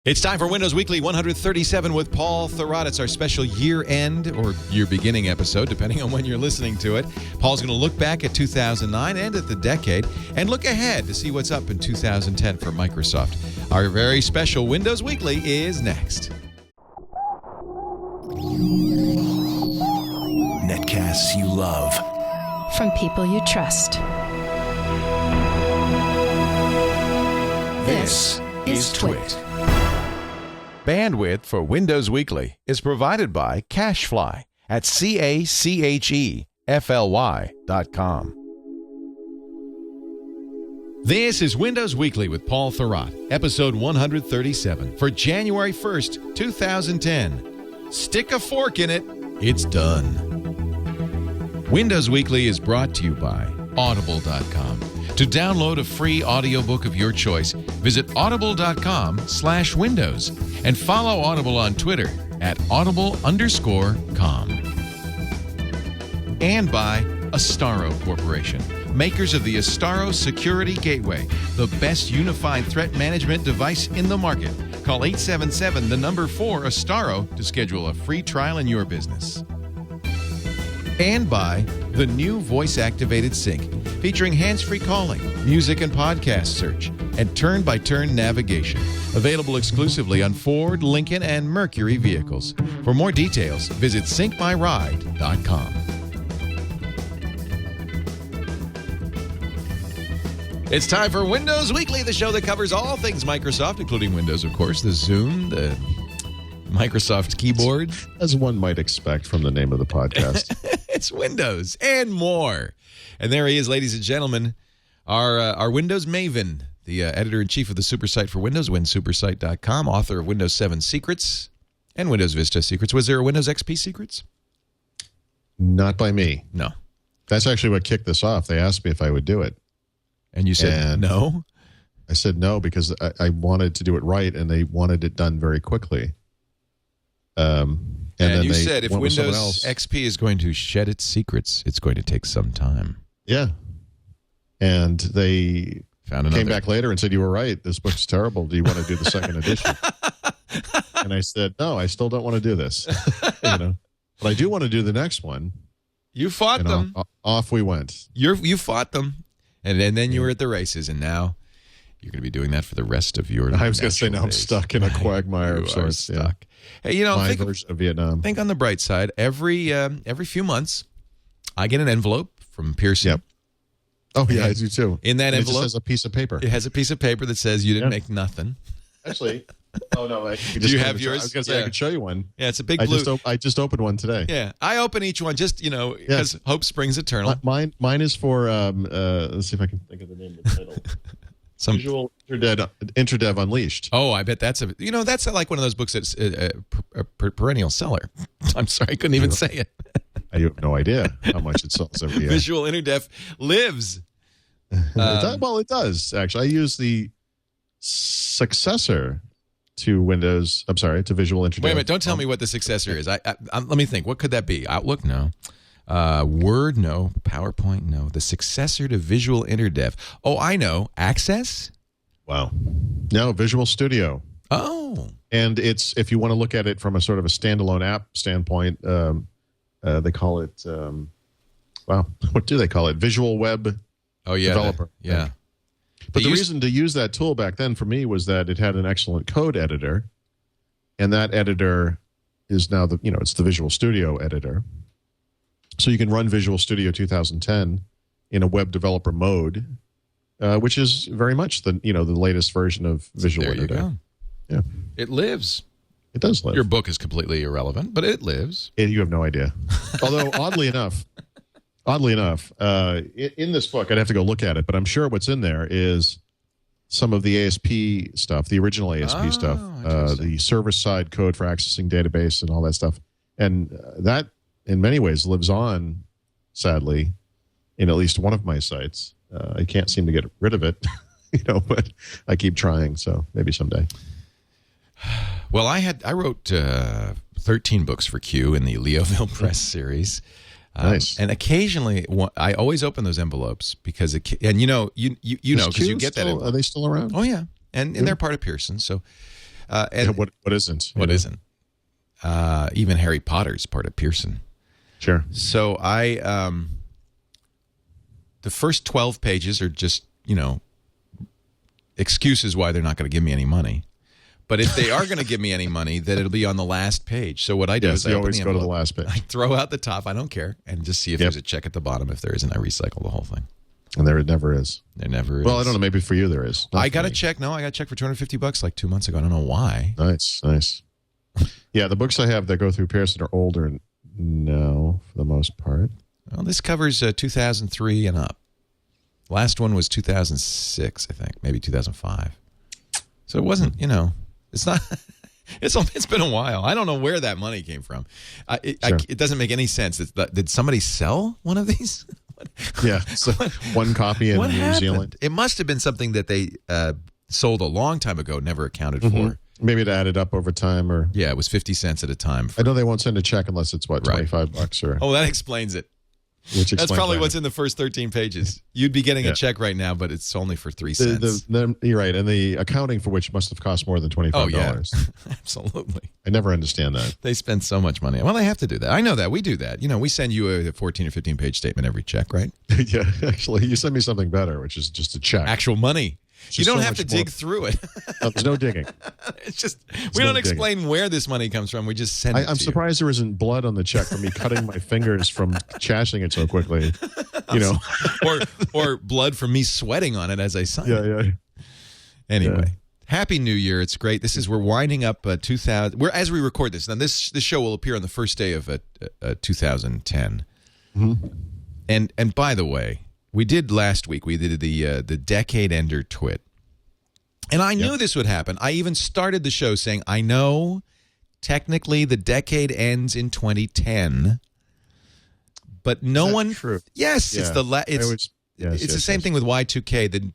It's time for Windows Weekly 137 with Paul Thurrott. It's our special year-end or year-beginning episode, depending on when you're listening to it. Paul's going to look back at 2009 and at the decade and look ahead to see what's up in 2010 for Microsoft. Our very special Windows Weekly is next. Netcasts you love. From people you trust. This is Twit. Bandwidth for Windows Weekly is provided by CacheFly at CACHEFLY.com. This is Windows Weekly with Paul Thurrott, episode 137 for January 1st, 2010. Stick a fork in it. It's done. Windows Weekly is brought to you by Audible.com. To download a free audiobook of your choice, visit audible.com/windows and follow Audible on Twitter at audible_com. And by Astaro Corporation, makers of the Astaro Security Gateway, the best unified threat management device in the market. Call 877-4 to schedule a free trial in your business. And by the new voice-activated sync, featuring hands-free calling, music and podcast search, and turn-by-turn navigation. Available exclusively on Ford, Lincoln, and Mercury vehicles. For more details, visit syncmyride.com. It's time for Windows Weekly, the show that covers all things Microsoft, including Windows, of course, the Zoom, the Microsoft keyboard. As one might expect from the name of the podcast. It's Windows and more. And there he is, ladies and gentlemen, our Windows maven, the editor-in-chief of the Supersite for Windows, winsupersite.com, author of Windows 7 Secrets and Windows Vista Secrets. Was there a Windows XP Secrets? Not by me. No. That's actually what kicked this off. They asked me if I would do it. And you said no? I said no because I wanted to do it right, and they wanted it done very quickly. And then you said if Windows XP is going to shed its secrets, it's going to take some time. Yeah. And they came back later and said, you were right. This book's terrible. Do you want to do the second edition? And I said, no, I still don't want to do this. But I do want to do the next one. You fought them. Off we went. You fought them. And then you were at the races, and now you're going to be doing that for the rest of your I was going to say, now I'm stuck in a quagmire of sorts. Stuck. Yeah. Hey, my version of Vietnam. Think on the bright side. Every few months, I get an envelope from Pearson. Yep. Oh, yeah, I do too. In that envelope, it just has a piece of paper. It has a piece of paper that says you didn't make nothing. Actually, no. Do you have yours? I was going to say I could show you one. Yeah, it's a big blue. I just opened one today. Yeah, I open each one just because hope springs eternal. Mine is for let's see if I can think of the name of the title. Visual Interdev Unleashed. Oh, I bet that's that's like one of those books that's a perennial seller. I'm sorry, I couldn't even say it. I have no idea how much it sells every year. Visual Interdev lives. It does actually. I use the successor to Windows. I'm sorry, to Visual Interdev. Wait a minute! Don't tell me what the successor is. Let me think. What could that be? Outlook? No. Word? No. PowerPoint? No. The successor to Visual Interdev. Oh, I know. Access? Wow. No, Visual Studio. Oh. And it's, if you want to look at it from a sort of a standalone app standpoint, they call it, what do they call it? Visual Web Developer. Yeah. But the reason to use that tool back then for me was that it had an excellent code editor, and that editor is now it's the Visual Studio editor. So you can run Visual Studio 2010 in a web developer mode, which is very much the latest version of Visual Interdev. There you go. Yeah, it lives. It does live. Your book is completely irrelevant, but it lives. You have no idea. Although oddly enough, in this book, I'd have to go look at it, but I'm sure what's in there is some of the ASP stuff, the original ASP stuff, the server-side code for accessing database and all that stuff, and that, in many ways, lives on, sadly, in at least one of my sites. I can't seem to get rid of it, but I keep trying, so maybe someday. Well, I wrote 13 books for Q in the Leoville Press series. Nice. And occasionally, I always open those envelopes because, because you get that. Are they still around? Oh, yeah. And they're part of Pearson, so... And what isn't? What isn't? Even Harry Potter's part of Pearson. Sure. So the first 12 pages are just, excuses why they're not going to give me any money. But if they are going to give me any money, then it'll be on the last page. So what I do is I always go to the last page. I throw out the top. I don't care. And just see if there's a check at the bottom. If there isn't, I recycle the whole thing. And there never is. There never is. Well, I don't know. Maybe for you there is. I got a check. No, I got a check for $250 like 2 months ago. I don't know why. Nice. Yeah, the books I have that go through Pearson are older now for the most part. Well, this covers 2003 and up. Last one was 2006, I think. Maybe 2005. So it wasn't, it's not... It's been a while. I don't know where that money came from. It doesn't make any sense. Did somebody sell one of these? Yeah, so one copy in New Zealand. It must have been something that they sold a long time ago, never accounted for. Maybe it added up over time, or it was 50 cents at a time. I know they won't send a check unless it's $25 or. Oh, that explains it. That's probably what's in the first 13 pages. You'd be getting a check right now, but it's only for 3 cents. You're right, and the accounting for which must have cost more than $25. Oh, yeah. Absolutely. I never understand that. They spend so much money. Well, they have to do that. I know that. We do that. We send you a 14 or 15-page statement every check, right? Yeah, actually, you send me something better, which is just a check. Actual money. You don't have to dig through it. No, there's no digging. It's just we don't explain where this money comes from. We just send it to you. I'm surprised there isn't blood on the check from me cutting my fingers from chashing it so quickly. Or blood from me sweating on it as I sign it. Yeah. Anyway, Happy New Year. It's great. We're winding up 2000. As we record this. Now this show will appear on the first day of 2010. Mm-hmm. And by the way, we did last week. We did the Decade Ender Twit. And I knew this would happen. I even started the show saying, I know technically the decade ends in 2010, but no one. True? Yes, yeah. it's the same thing with Y2K.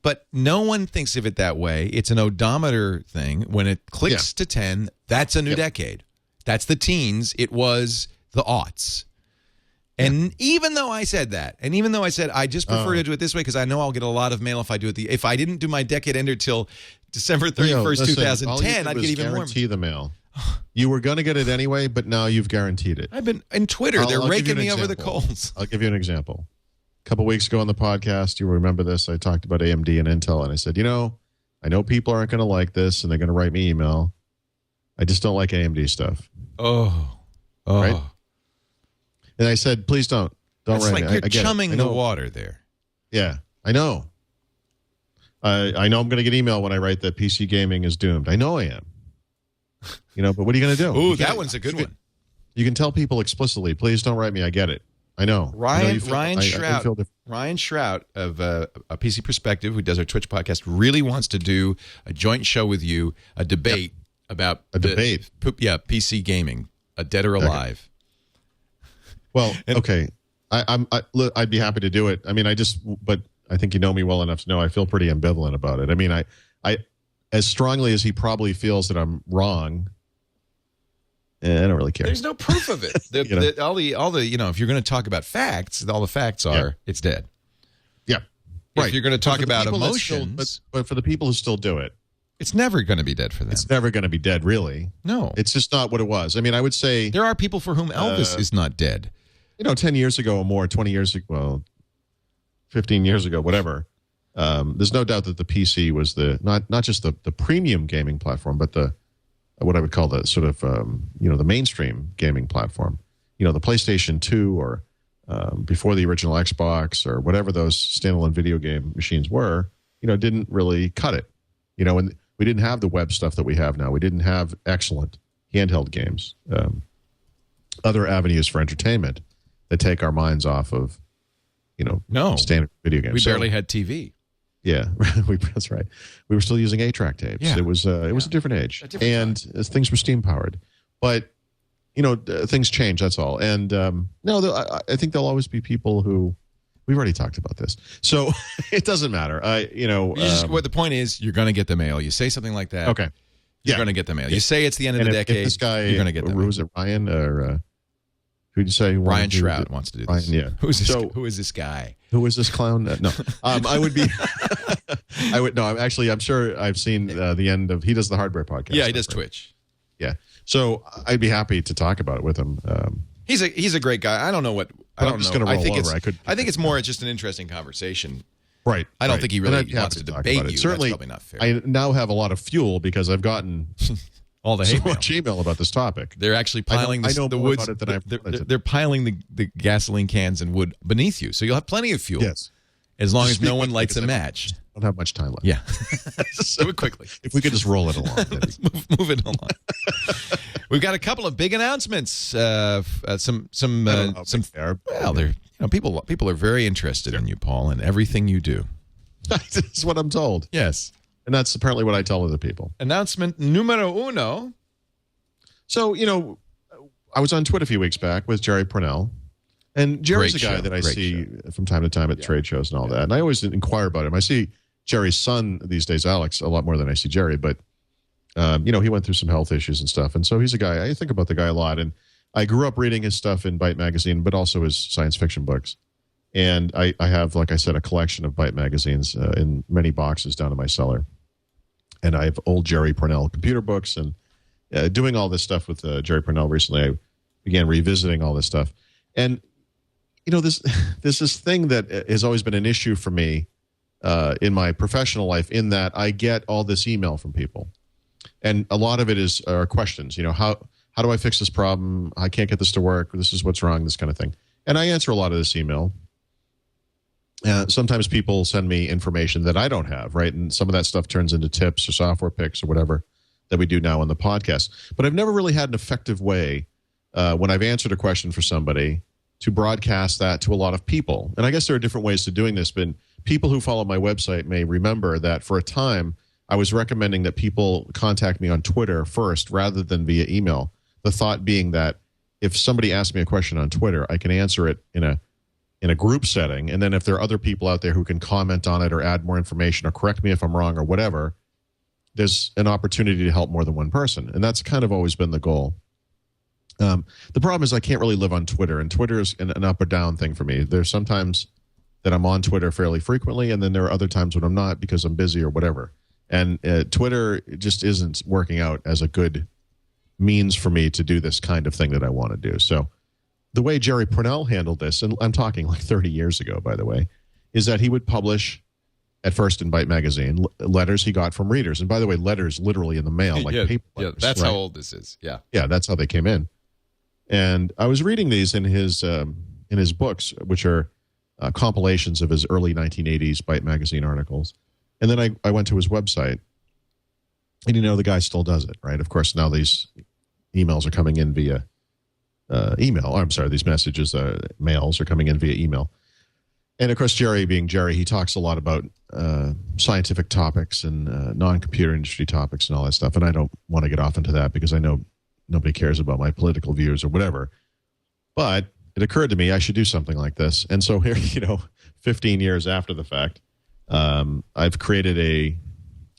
But no one thinks of it that way. It's an odometer thing. When it clicks to 10, that's a new decade. That's the teens. It was the aughts. And even though I said that, and even though I said I just prefer to do it this way because I know I'll get a lot of mail if I do it if I didn't do my decade ender till December 31st, 2010, I'd get even more. Guarantee the mail. You were going to get it anyway, but now you've guaranteed it. I've been in Twitter. They're raking me over the coals. I'll give you an example. A couple weeks ago on the podcast, you remember this, I talked about AMD and Intel, and I said, I know people aren't going to like this, and they're going to write me email. I just don't like AMD stuff. Oh. Right? And I said, please don't write me. It's like you're chumming the water there. Yeah, I know. I know I'm going to get email when I write that PC gaming is doomed. I know I am. But what are you going to do? Ooh, that one's a good one. You can tell people explicitly, please don't write me. I get it. I know. Ryan Shrout of a PC Perspective, who does our Twitch podcast, really wants to do a joint show with you, a debate about PC gaming, a dead or alive. Okay. Well, okay. I'd be happy to do it. I mean, but I think you know me well enough to know I feel pretty ambivalent about it. I mean, I as strongly as he probably feels that I'm wrong, I don't really care. There's no proof of it. All the if you're going to talk about facts, all the facts are it's dead. Yeah, right. If you're going to talk about emotions, but for the people who still do it, it's never going to be dead for them. It's never going to be dead, really. No, it's just not what it was. I mean, I would say there are people for whom Elvis is not dead. 10 years ago or more, 20 years ago, 15 years ago, whatever. There's no doubt that the PC was not just the premium gaming platform, but what I would call the sort of the mainstream gaming platform. The PlayStation 2 or before the original Xbox or whatever those standalone video game machines were, didn't really cut it. And we didn't have the web stuff that we have now. We didn't have excellent handheld games, other avenues for entertainment that take our minds off of, standard video games. We barely had TV. Yeah, that's right. We were still using 8-track tapes. Yeah. It was a different age, things were steam powered. But things change. That's all. And I think there'll always be people who we've already talked about this, so it doesn't matter. The point is, you're going to get the mail. You say something like that. Okay. You're going to get the mail. You say it's the end of the decade. If this guy, you're going to get the mail. Was it Ryan or Who'd you say? Ryan Shroud wants to do this. Ryan, yeah. Who is this guy? Who is this clown? No. I would be. I would. No, I'm sure I've seen the end of. He does the hardware podcast. Yeah, he does Twitch. Yeah. So I'd be happy to talk about it with him. He's a great guy. I don't know what. I don't know. I think it's more just an interesting conversation. Right. I don't think he really wants to debate you. Certainly, that's probably not fair. I now have a lot of fuel because I've gotten all the hate so much email about this topic. They're actually piling the wood. They're piling the gasoline cans and wood beneath you, so you'll have plenty of fuel. Yes. As long as no one lights a match. I don't have much time left. Yeah. Do it quickly. If we could just roll it along. Let's move it along. We've got a couple of big announcements. Well, people are very interested in you, Paul, and everything you do. That's what I'm told. Yes. And that's apparently what I tell other people. Announcement numero uno. So, I was on Twitter a few weeks back with Jerry Pournelle. And Jerry's a guy that I see from time to time at trade shows and all that. And I always inquire about him. I see Jerry's son these days, Alex, a lot more than I see Jerry. But, he went through some health issues and stuff. And so he's a guy, I think about the guy a lot. And I grew up reading his stuff in Byte magazine, but also his science fiction books. And I have, like I said, a collection of Byte magazines in many boxes down in my cellar. And I have old Jerry Pournelle computer books. And doing all this stuff with Jerry Pournelle recently, I began revisiting all this stuff. And this thing that has always been an issue for me in my professional life, in that I get all this email from people, and a lot of it are questions. How do I fix this problem? I can't get this to work. This is what's wrong. This kind of thing, and I answer a lot of this email. Sometimes people send me information that I don't have, right? And some of that stuff turns into tips or software picks or whatever that we do now on the podcast. But I've never really had an effective way when I've answered a question for somebody to broadcast that to a lot of people. And I guess there are different ways to doing this, but people who follow my website may remember that for a time, I was recommending that people contact me on Twitter first rather than via email. The thought being that if somebody asks me a question on Twitter, I can answer it in a group setting. And then if there are other people out there who can comment on it or add more information or correct me if I'm wrong or whatever, there's an opportunity to help more than one person. And that's kind of always been the goal. The problem is I can't really live on Twitter, and Twitter is an up or down thing for me. There's sometimes that I'm on Twitter fairly frequently, and then there are other times when I'm not because I'm busy or whatever. And Twitter just isn't working out as a good means for me to do this kind of thing that I want to do. So the way Jerry Pournelle handled this, and I'm talking like 30 years ago, by the way, is that he would publish at first in Byte magazine letters he got from readers. And by the way, letters literally in the mail, like paper letters. Yeah, that's right? How old this is. Yeah. Yeah, that's how they came in. And I was reading these in his books, which are compilations of his early 1980s Byte magazine articles. And then I went to his website, and the guy still does it, right? Of course, now these emails are coming in via email. Oh, I'm sorry, these messages, mails are coming in via email. And of course, Jerry being Jerry, he talks a lot about scientific topics and non-computer industry topics and all that stuff. And I don't want to get off into that because I know nobody cares about my political views or whatever. But it occurred to me I should do something like this. And so here, 15 years after the fact, I've created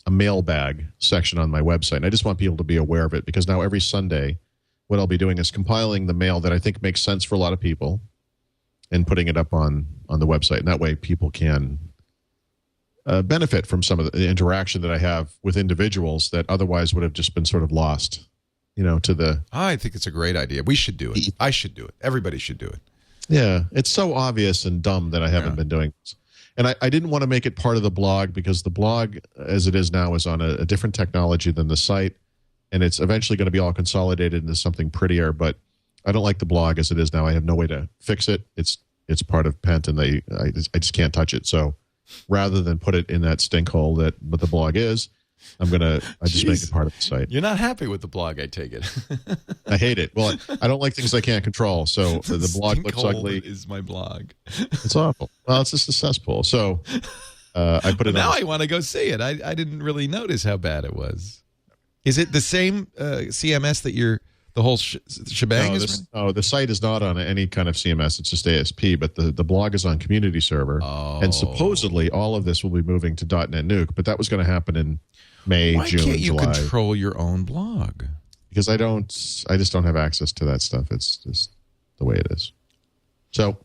a mailbag section on my website. And I just want people to be aware of it, because now every Sunday, what I'll be doing is compiling the mail that I think makes sense for a lot of people and putting it up on the website. And that way people can benefit from some of the interaction that I have with individuals that otherwise would have just been sort of lost, to the... I think it's a great idea. We should do it. I should do it. Everybody should do it. Yeah. It's so obvious and dumb that I haven't been doing this. And I didn't want to make it part of the blog, because the blog, as it is now, is on a different technology than the site. And it's eventually going to be all consolidated into something prettier. But I don't like the blog as it is now. I have no way to fix it. It's part of Pent, and I just can't touch it. So rather than put it in that stink hole that what the blog is, I just make it part of the site. You're not happy with the blog, I take it. I hate it. Well, I don't like things I can't control. So the blog looks ugly. Is my blog. It's awful. Well, it's just a cesspool. So I put it now on. I want to go see it. I didn't really notice how bad it was. Is it the same CMS that the whole shebang is? No, the site is not on any kind of CMS. It's just ASP, but the blog is on community server. Oh. And supposedly all of this will be moving to .NET Nuke, but that was going to happen in May, June, Why can't you July. control your own blog? Because I just don't have access to that stuff. It's just the way it is. So,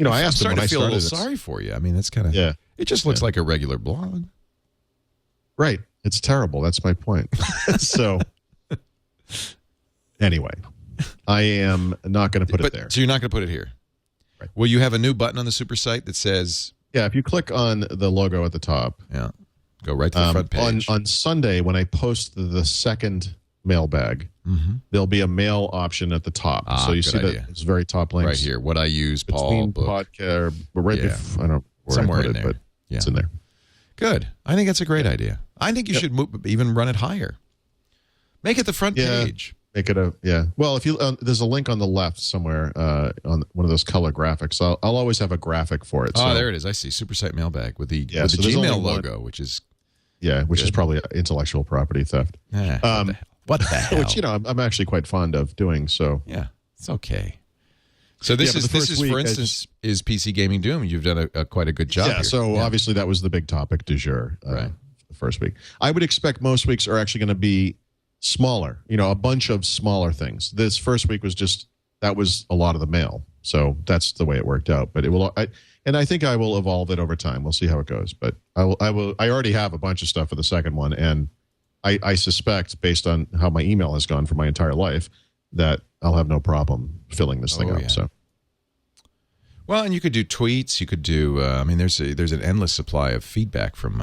I asked him when I started. I'm starting to feel a little sorry for you. I mean, that's kind of It just looks like a regular blog. Right. It's terrible. That's my point. So, anyway, I am not going to put it there. So you're not going to put it here. Right. Will you have a new button on the Supersite that says? Yeah, if you click on the logo at the top. Yeah. Go right to the front page. On Sunday, when I post the second mailbag, there'll be a mail option at the top. So you see that it's very top links. Right here. What I use, Paul. Podcast, I don't know where somewhere I put in it, there. But it's in there. Good. I think that's a great idea. I think you should even run it higher. Make it the front page. Make it Well, if you there's a link on the left somewhere on one of those color graphics. I'll always have a graphic for it. Oh, there it is. I see. Supersite mailbag with the Gmail logo, which is is probably intellectual property theft. What the hell? Which I'm actually quite fond of doing. So yeah, it's okay. So this is for instance is PC Gaming Doom. You've done quite a good job. Yeah. Here. So obviously that was the big topic du jour. Right. The first week. I would expect most weeks are actually going to be smaller. A bunch of smaller things. This first week was that was a lot of the mail. So that's the way it worked out. But it will. I think I will evolve it over time. We'll see how it goes. But I will. I already have a bunch of stuff for the second one, and I suspect, based on how my email has gone for my entire life, that I'll have no problem filling this thing up. Yeah. So, well, and you could do tweets. You could do. There's an endless supply of feedback from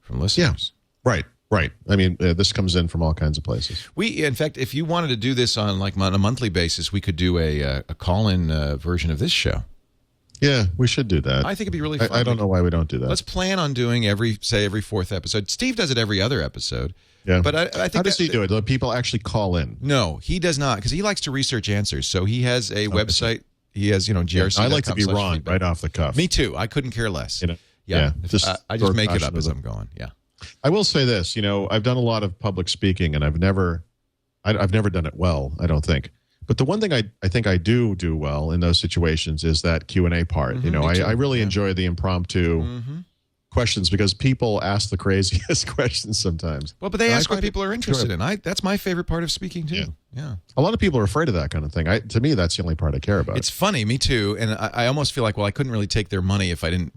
listeners. Yeah, right. I mean, this comes in from all kinds of places. In fact, if you wanted to do this on a monthly basis, we could do a call-in version of this show. Yeah, we should do that. I think it'd be really fun. I don't know why we don't do that. Let's plan on doing every fourth episode. Steve does it every other episode. Yeah. But I think how does he do it? Do people actually call in? No, he does not, because he likes to research answers. So he has a website. He has, GRC. I like to be wrong right off the cuff. Me too. I couldn't care less. Yeah. I just make it up as I'm going. Yeah. I will say this. I've done a lot of public speaking, and I've never done it well, I don't think. But the one thing I think I do well in those situations is that Q&A part. I really enjoy the impromptu questions because people ask the craziest questions sometimes. Well, but they ask what people are interested in. That's my favorite part of speaking too. Yeah. A lot of people are afraid of that kind of thing. To me, that's the only part I care about. It's funny, me too. And I almost feel like, I couldn't really take their money if I didn't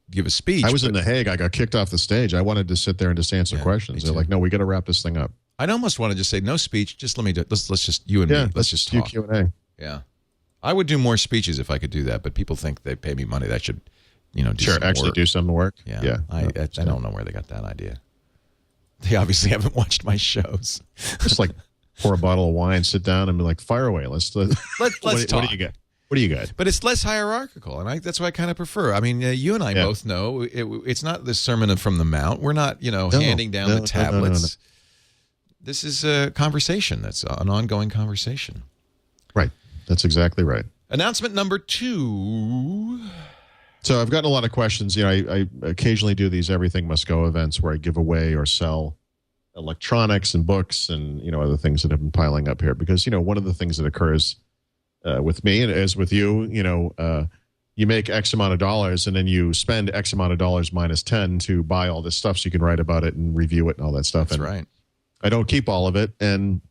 give a speech. I was in The Hague. I got kicked off the stage. I wanted to sit there and just answer questions. They're like, no, we got to wrap this thing up. I'd almost want to just say no speech. Just let me do. Let's just you and me. Let's just talk. Do Q&A. Yeah, I would do more speeches if I could do that. But people think they pay me money. That should, do do some work. Yeah. I don't know where they got that idea. They obviously haven't watched my shows. Just like pour a bottle of wine, sit down, and be like, fire away. Let's talk. What do you get? What do you got? But it's less hierarchical, and that's what I kind of prefer. I mean, you and I both know it's not the Sermon from the Mount. We're not, handing down the tablets. No. This is a conversation. That's an ongoing conversation. Right. That's exactly right. Announcement number 2. So I've gotten a lot of questions. I occasionally do these Everything Must Go events where I give away or sell electronics and books and, other things that have been piling up here. Because, one of the things that occurs with me and as with you, you make X amount of dollars and then you spend X amount of dollars minus 10 to buy all this stuff so you can write about it and review it and all that stuff. That's right. I don't keep all of it, and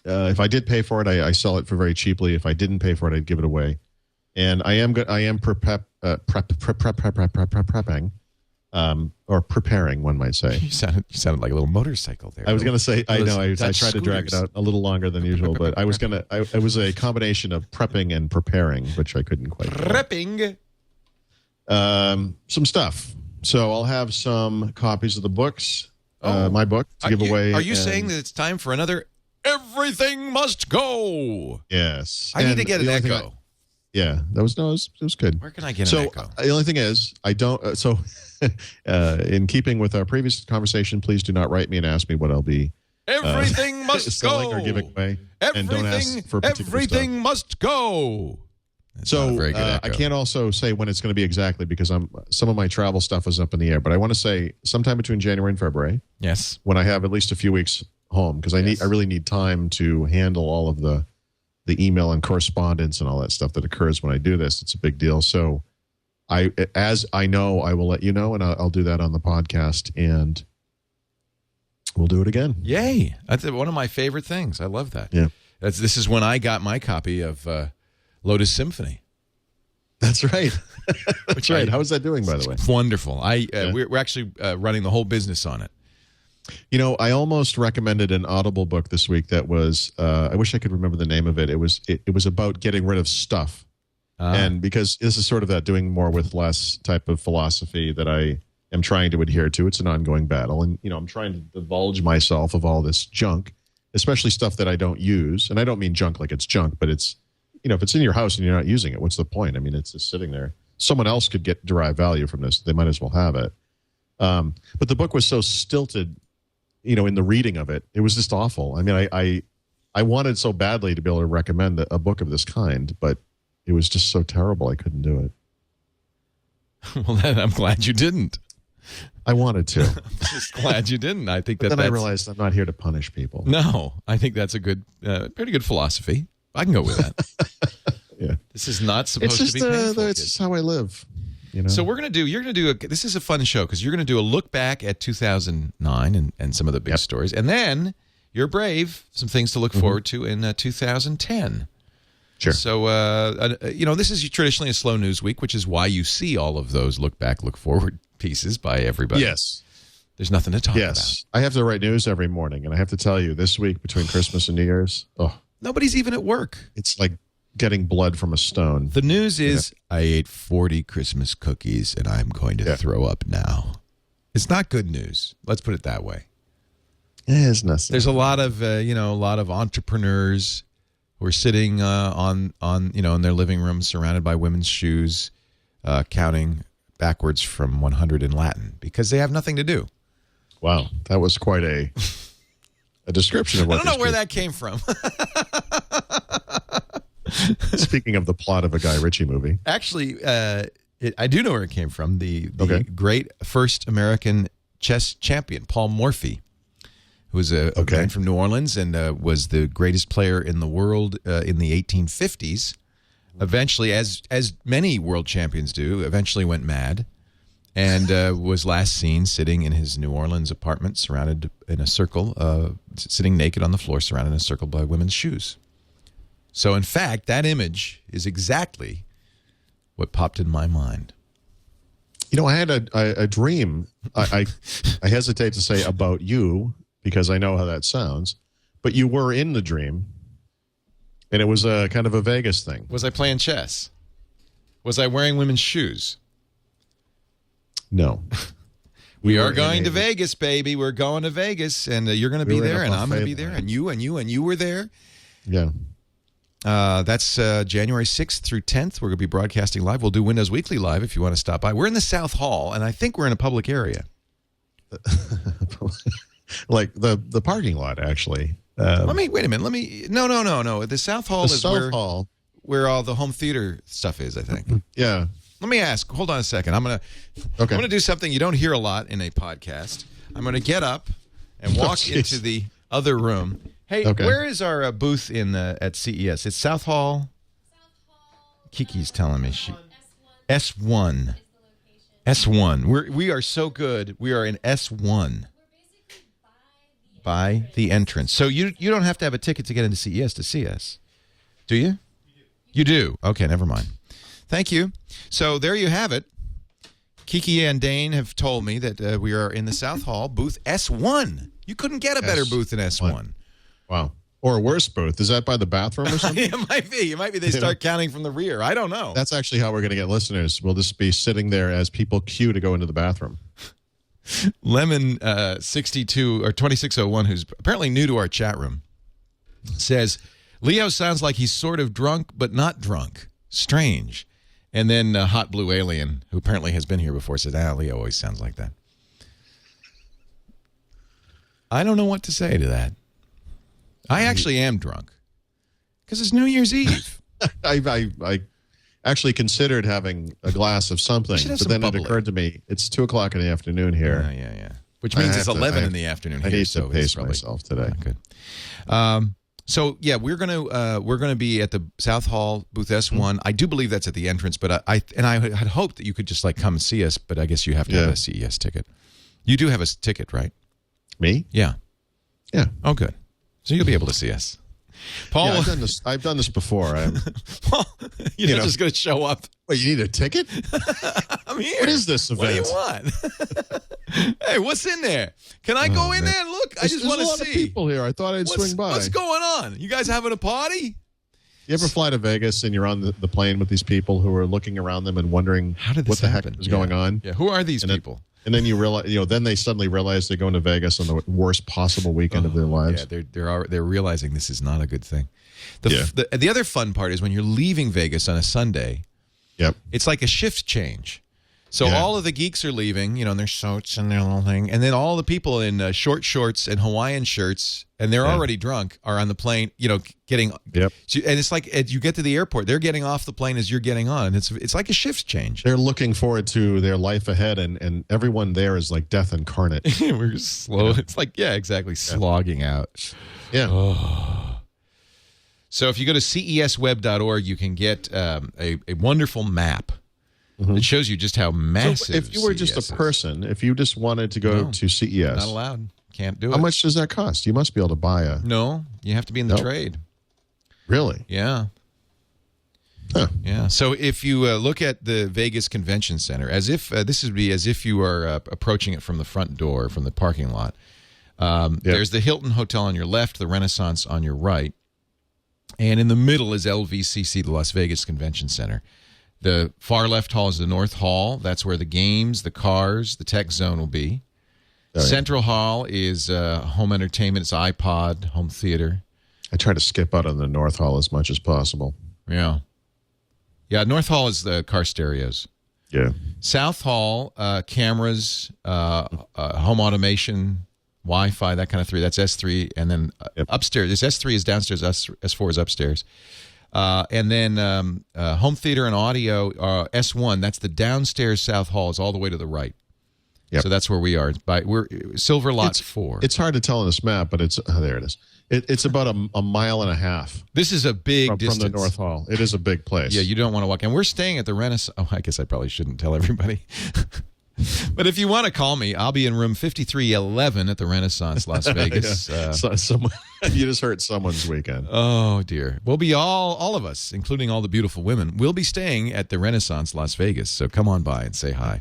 if I did pay for it, I sell it for very cheaply. If I didn't pay for it, I'd give it away. And I am prepping, or preparing, one might say. You sounded like a little motorcycle there. I was going to say, I know, I tried to drag it out a little longer than usual, but I was it was a combination of prepping and preparing, which I couldn't quite. Prepping. Some stuff. So I'll have some copies of the books. My book to give away. Are you saying that it's time for another Everything Must Go? Yes. I need to get an echo. That was it was good. Where can I get an echo? The only thing is, I don't. In keeping with our previous conversation, please do not write me and ask me what I'll be. Everything must selling go. Or giving away. And don't ask for everything stuff. Must go. That's so I can't also say when it's going to be exactly because some of my travel stuff is up in the air. But I want to say sometime between January and February. Yes. When I have at least a few weeks home because I really need time to handle all of the email and correspondence and all that stuff that occurs when I do this. It's a big deal. So as I know, I will let you know, and I'll do that on the podcast, and we'll do it again. Yay! That's one of my favorite things. I love that. Yeah. This is when I got my copy of Lotus Symphony. That's right. That's right. How is that doing, by the way? Wonderful. We're actually running the whole business on it. You know, I almost recommended an Audible book this week that was, I wish I could remember the name of it. It was about getting rid of stuff. And because this is sort of that doing more with less type of philosophy that I am trying to adhere to. It's an ongoing battle. And, you know, I'm trying to divulge myself of all this junk, especially stuff that I don't use. And I don't mean junk like it's junk, but it's, you know, if it's in your house and you're not using it, what's the point? I mean, it's just sitting there. Someone else could derive value from this. They might as well have it. But the book was so stilted, you know, in the reading of it. It was just awful. I mean, I wanted so badly to be able to recommend a book of this kind, but it was just so terrible I couldn't do it. Well, then I'm glad you didn't. I wanted to. I'm just glad you didn't. I think then I realized I'm not here to punish people. No, I think that's a good, pretty good philosophy. I can go with that. Yeah. This is not supposed to be painful. It's just how I live. You know? So you're going to do this is a fun show because you're going to do a look back at 2009 and some of the big stories. And then you're brave, some things to look forward to in 2010. Sure. So, you know, this is traditionally a slow news week, which is why you see all of those look back, look forward pieces by everybody. Yes. There's nothing to talk about. I have to write news every morning, and I have to tell you, this week between Christmas and New Year's, nobody's even at work. It's like getting blood from a stone. The news is, I ate 40 Christmas cookies, and I'm going to throw up now. It's not good news. Let's put it that way. It's nothing. There's a lot of, entrepreneurs who are sitting on in their living room surrounded by women's shoes, counting backwards from 100 in Latin because they have nothing to do. Wow, that was quite a description of what. I don't know where that came from. Speaking of the plot of a Guy Ritchie movie, actually, I do know where it came from. The great first American chess champion, Paul Morphy, who was a man from New Orleans and was the greatest player in the world in the 1850s. Eventually, as many world champions do, eventually went mad and was last seen sitting in his New Orleans apartment surrounded in a circle, sitting naked on the floor surrounded in a circle by women's shoes. So, in fact, that image is exactly what popped in my mind. You know, I had a dream. I hesitate to say about you because I know how that sounds, but you were in the dream. And it was a kind of a Vegas thing. Was I playing chess? Was I wearing women's shoes? No. We are going to Vegas, baby. We're going to Vegas, and you're going to be there, and I'm going to be there, and you were there. Yeah. That's January 6th through 10th. We're going to be broadcasting live. We'll do Windows Weekly Live if you want to stop by. We're in the South Hall, and I think we're in a public area. Like the parking lot, actually. Wait a minute. No. The South Hall is where all the home theater stuff is, I think. Yeah. Let me ask. Hold on a second. I'm gonna do something you don't hear a lot in a podcast. I'm gonna get up and walk into the other room. Hey, where is our booth at CES? It's South Hall. Kiki's telling me S1. S1. We are so good. We are in S1. By the entrance. So you don't have to have a ticket to get into CES to see us. Do you? You do. Okay, never mind. Thank you. So there you have it. Kiki and Dane have told me that we are in the South Hall, booth S1. You couldn't get a better booth than S1. Wow. Or a worse booth. Is that by the bathroom or something? It might be. It might be they start counting from the rear. I don't know. That's actually how we're going to get listeners. We'll just be sitting there as people queue to go into the bathroom. Lemon 62 or 2601, who's apparently new to our chat room, says Leo sounds like he's sort of drunk but not drunk. Strange. And then Hot Blue Alien, who apparently has been here before, says, Leo always sounds like that. I don't know what to say to that. I actually am drunk because it's New Year's Eve. I actually considered having a glass of something, but then it occurred to me it's 2:00 in the afternoon here. Yeah. Which means it's 11 in the afternoon here. I need to pace myself today. Good. So yeah, we're gonna be at the South Hall booth S1. I do believe that's at the entrance, but I had hoped that you could just like come and see us, but I guess you have to have a CES ticket. You do have a ticket, right? Me? Yeah. Yeah. Oh, good. So you'll be able to see us. Paul, Yeah, I've done this before. Paul, you're not just going to show up. Wait, you need a ticket? I'm here. What is this event? What do you want? Hey, what's in there? Can I go in there and look? I just want to see. There's a lot of people here. I thought I'd swing by. What's going on? You guys having a party? You ever fly to Vegas and you're on the plane with these people who are looking around them and wondering what the heck is going on? Yeah, who are these people? And then you realize, then they suddenly realize they're going to Vegas on the worst possible weekend of their lives. Yeah, they're realizing this is not a good thing. The other fun part is when you're leaving Vegas on a Sunday. Yep. It's like a shift change. So all of the geeks are leaving, in their suits and their little thing, and then all the people in short shorts and Hawaiian shirts, and they're already drunk, are on the plane, getting. Yep. So, and it's like as you get to the airport, they're getting off the plane as you're getting on, and it's like a shift change. They're looking forward to their life ahead, and everyone there is like death incarnate. We're slow. It's like exactly, slogging out. Yeah. Oh. So if you go to cesweb.org, you can get a wonderful map. Mm-hmm. It shows you just how massive. So if you were just a person, if you just wanted to go to CES, not allowed. Can't do it. How much does that cost? You must be able to buy a. No, you have to be in the trade. Really? Yeah. Huh. Yeah. So if you look at the Vegas Convention Center, as if this would be as if you are approaching it from the front door, from the parking lot. There's the Hilton Hotel on your left, the Renaissance on your right, and in the middle is LVCC, the Las Vegas Convention Center. The far left hall is the North Hall. That's where the games, the cars, the tech zone will be. Central Hall is home entertainment. It's iPod, home theater. I try to skip out on the North Hall as much as possible. Yeah. Yeah, North Hall is the car stereos. Yeah. South Hall, cameras, home automation, Wi-Fi, that kind of three. That's S3. And then upstairs, this S3 is downstairs, S4 is upstairs. And then home theater and audio, S1, that's the downstairs South Hall, is all the way to the right. Yep. So that's where we are. We're Silver Lot 4. It's hard to tell on this map, but there it is. It's about a mile and a half. This is a big distance. From the North Hall. It is a big place. Yeah, you don't want to walk. And we're staying at the Renaissance. Oh, I guess I probably shouldn't tell everybody. But if you want to call me, I'll be in room 5311 at the Renaissance, Las Vegas. You just hurt someone's weekend. Oh, dear. We'll be all of us, including all the beautiful women, we'll be staying at the Renaissance, Las Vegas. So come on by and say hi.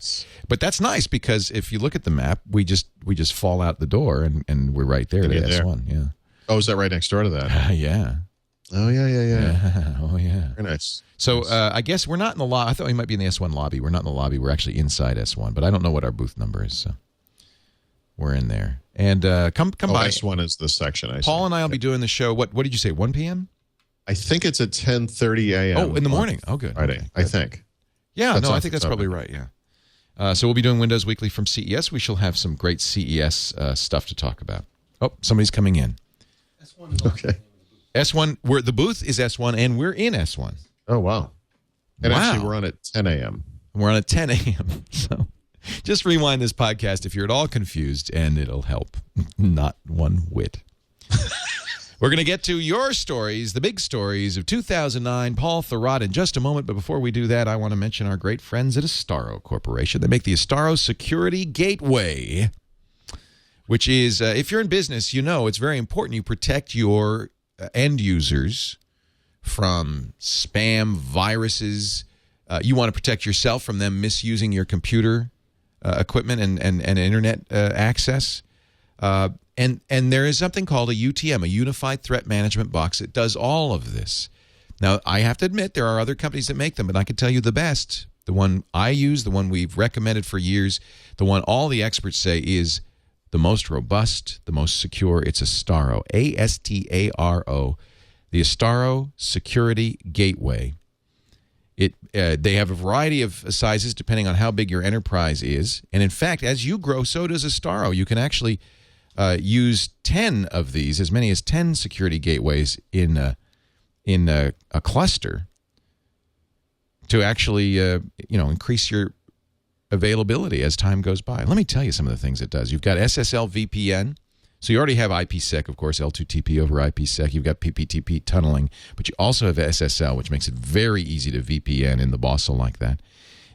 But that's nice because if you look at the map, we just fall out the door and we're right there. That's S1. Yeah. Oh, is that right next door to that? Yeah. Oh, yeah. Oh, yeah. Very nice. So I guess we're not in the lobby. I thought we might be in the S1 lobby. We're not in the lobby. We're actually inside S1, but I don't know what our booth number is. So we're in there. And come by. S1 is the section. Paul and I will be doing the show. What did you say, 1 p.m.? I think it's at 10:30 a.m. Oh, in the morning. Oh, good. Friday, okay, I think. Yeah, I think that's probably right, yeah. So we'll be doing Windows Weekly from CES. We shall have some great CES stuff to talk about. Oh, somebody's coming in. S1 is okay. S1, the booth is S1, and we're in S1. Oh, wow. And actually, we're on at 10 a.m. We're on at 10 a.m. So just rewind this podcast if you're at all confused, and it'll help. Not one whit. We're going to get to your stories, the big stories of 2009. Paul Thurrott in just a moment. But before we do that, I want to mention our great friends at Astaro Corporation. They make the Astaro Security Gateway, which is, if you're in business, it's very important you protect your end users from spam, viruses. You want to protect yourself from them misusing your computer equipment and internet access. And there is something called a UTM, a Unified Threat Management Box. It does all of this. Now, I have to admit, there are other companies that make them, but I can tell you the best, the one I use, the one we've recommended for years, the one all the experts say is the most robust, the most secure. It's Astaro, A-S-T-A-R-O, the Astaro Security Gateway. They have a variety of sizes depending on how big your enterprise is. And in fact, as you grow, so does Astaro. You can actually use 10 of these, as many as 10 security gateways in a cluster to actually increase your availability as time goes by. Let me tell you some of the things it does. You've got SSL VPN. So you already have IPsec, of course, L2TP over IPsec. You've got PPTP tunneling, but you also have SSL, which makes it very easy to VPN in the Bossel like that.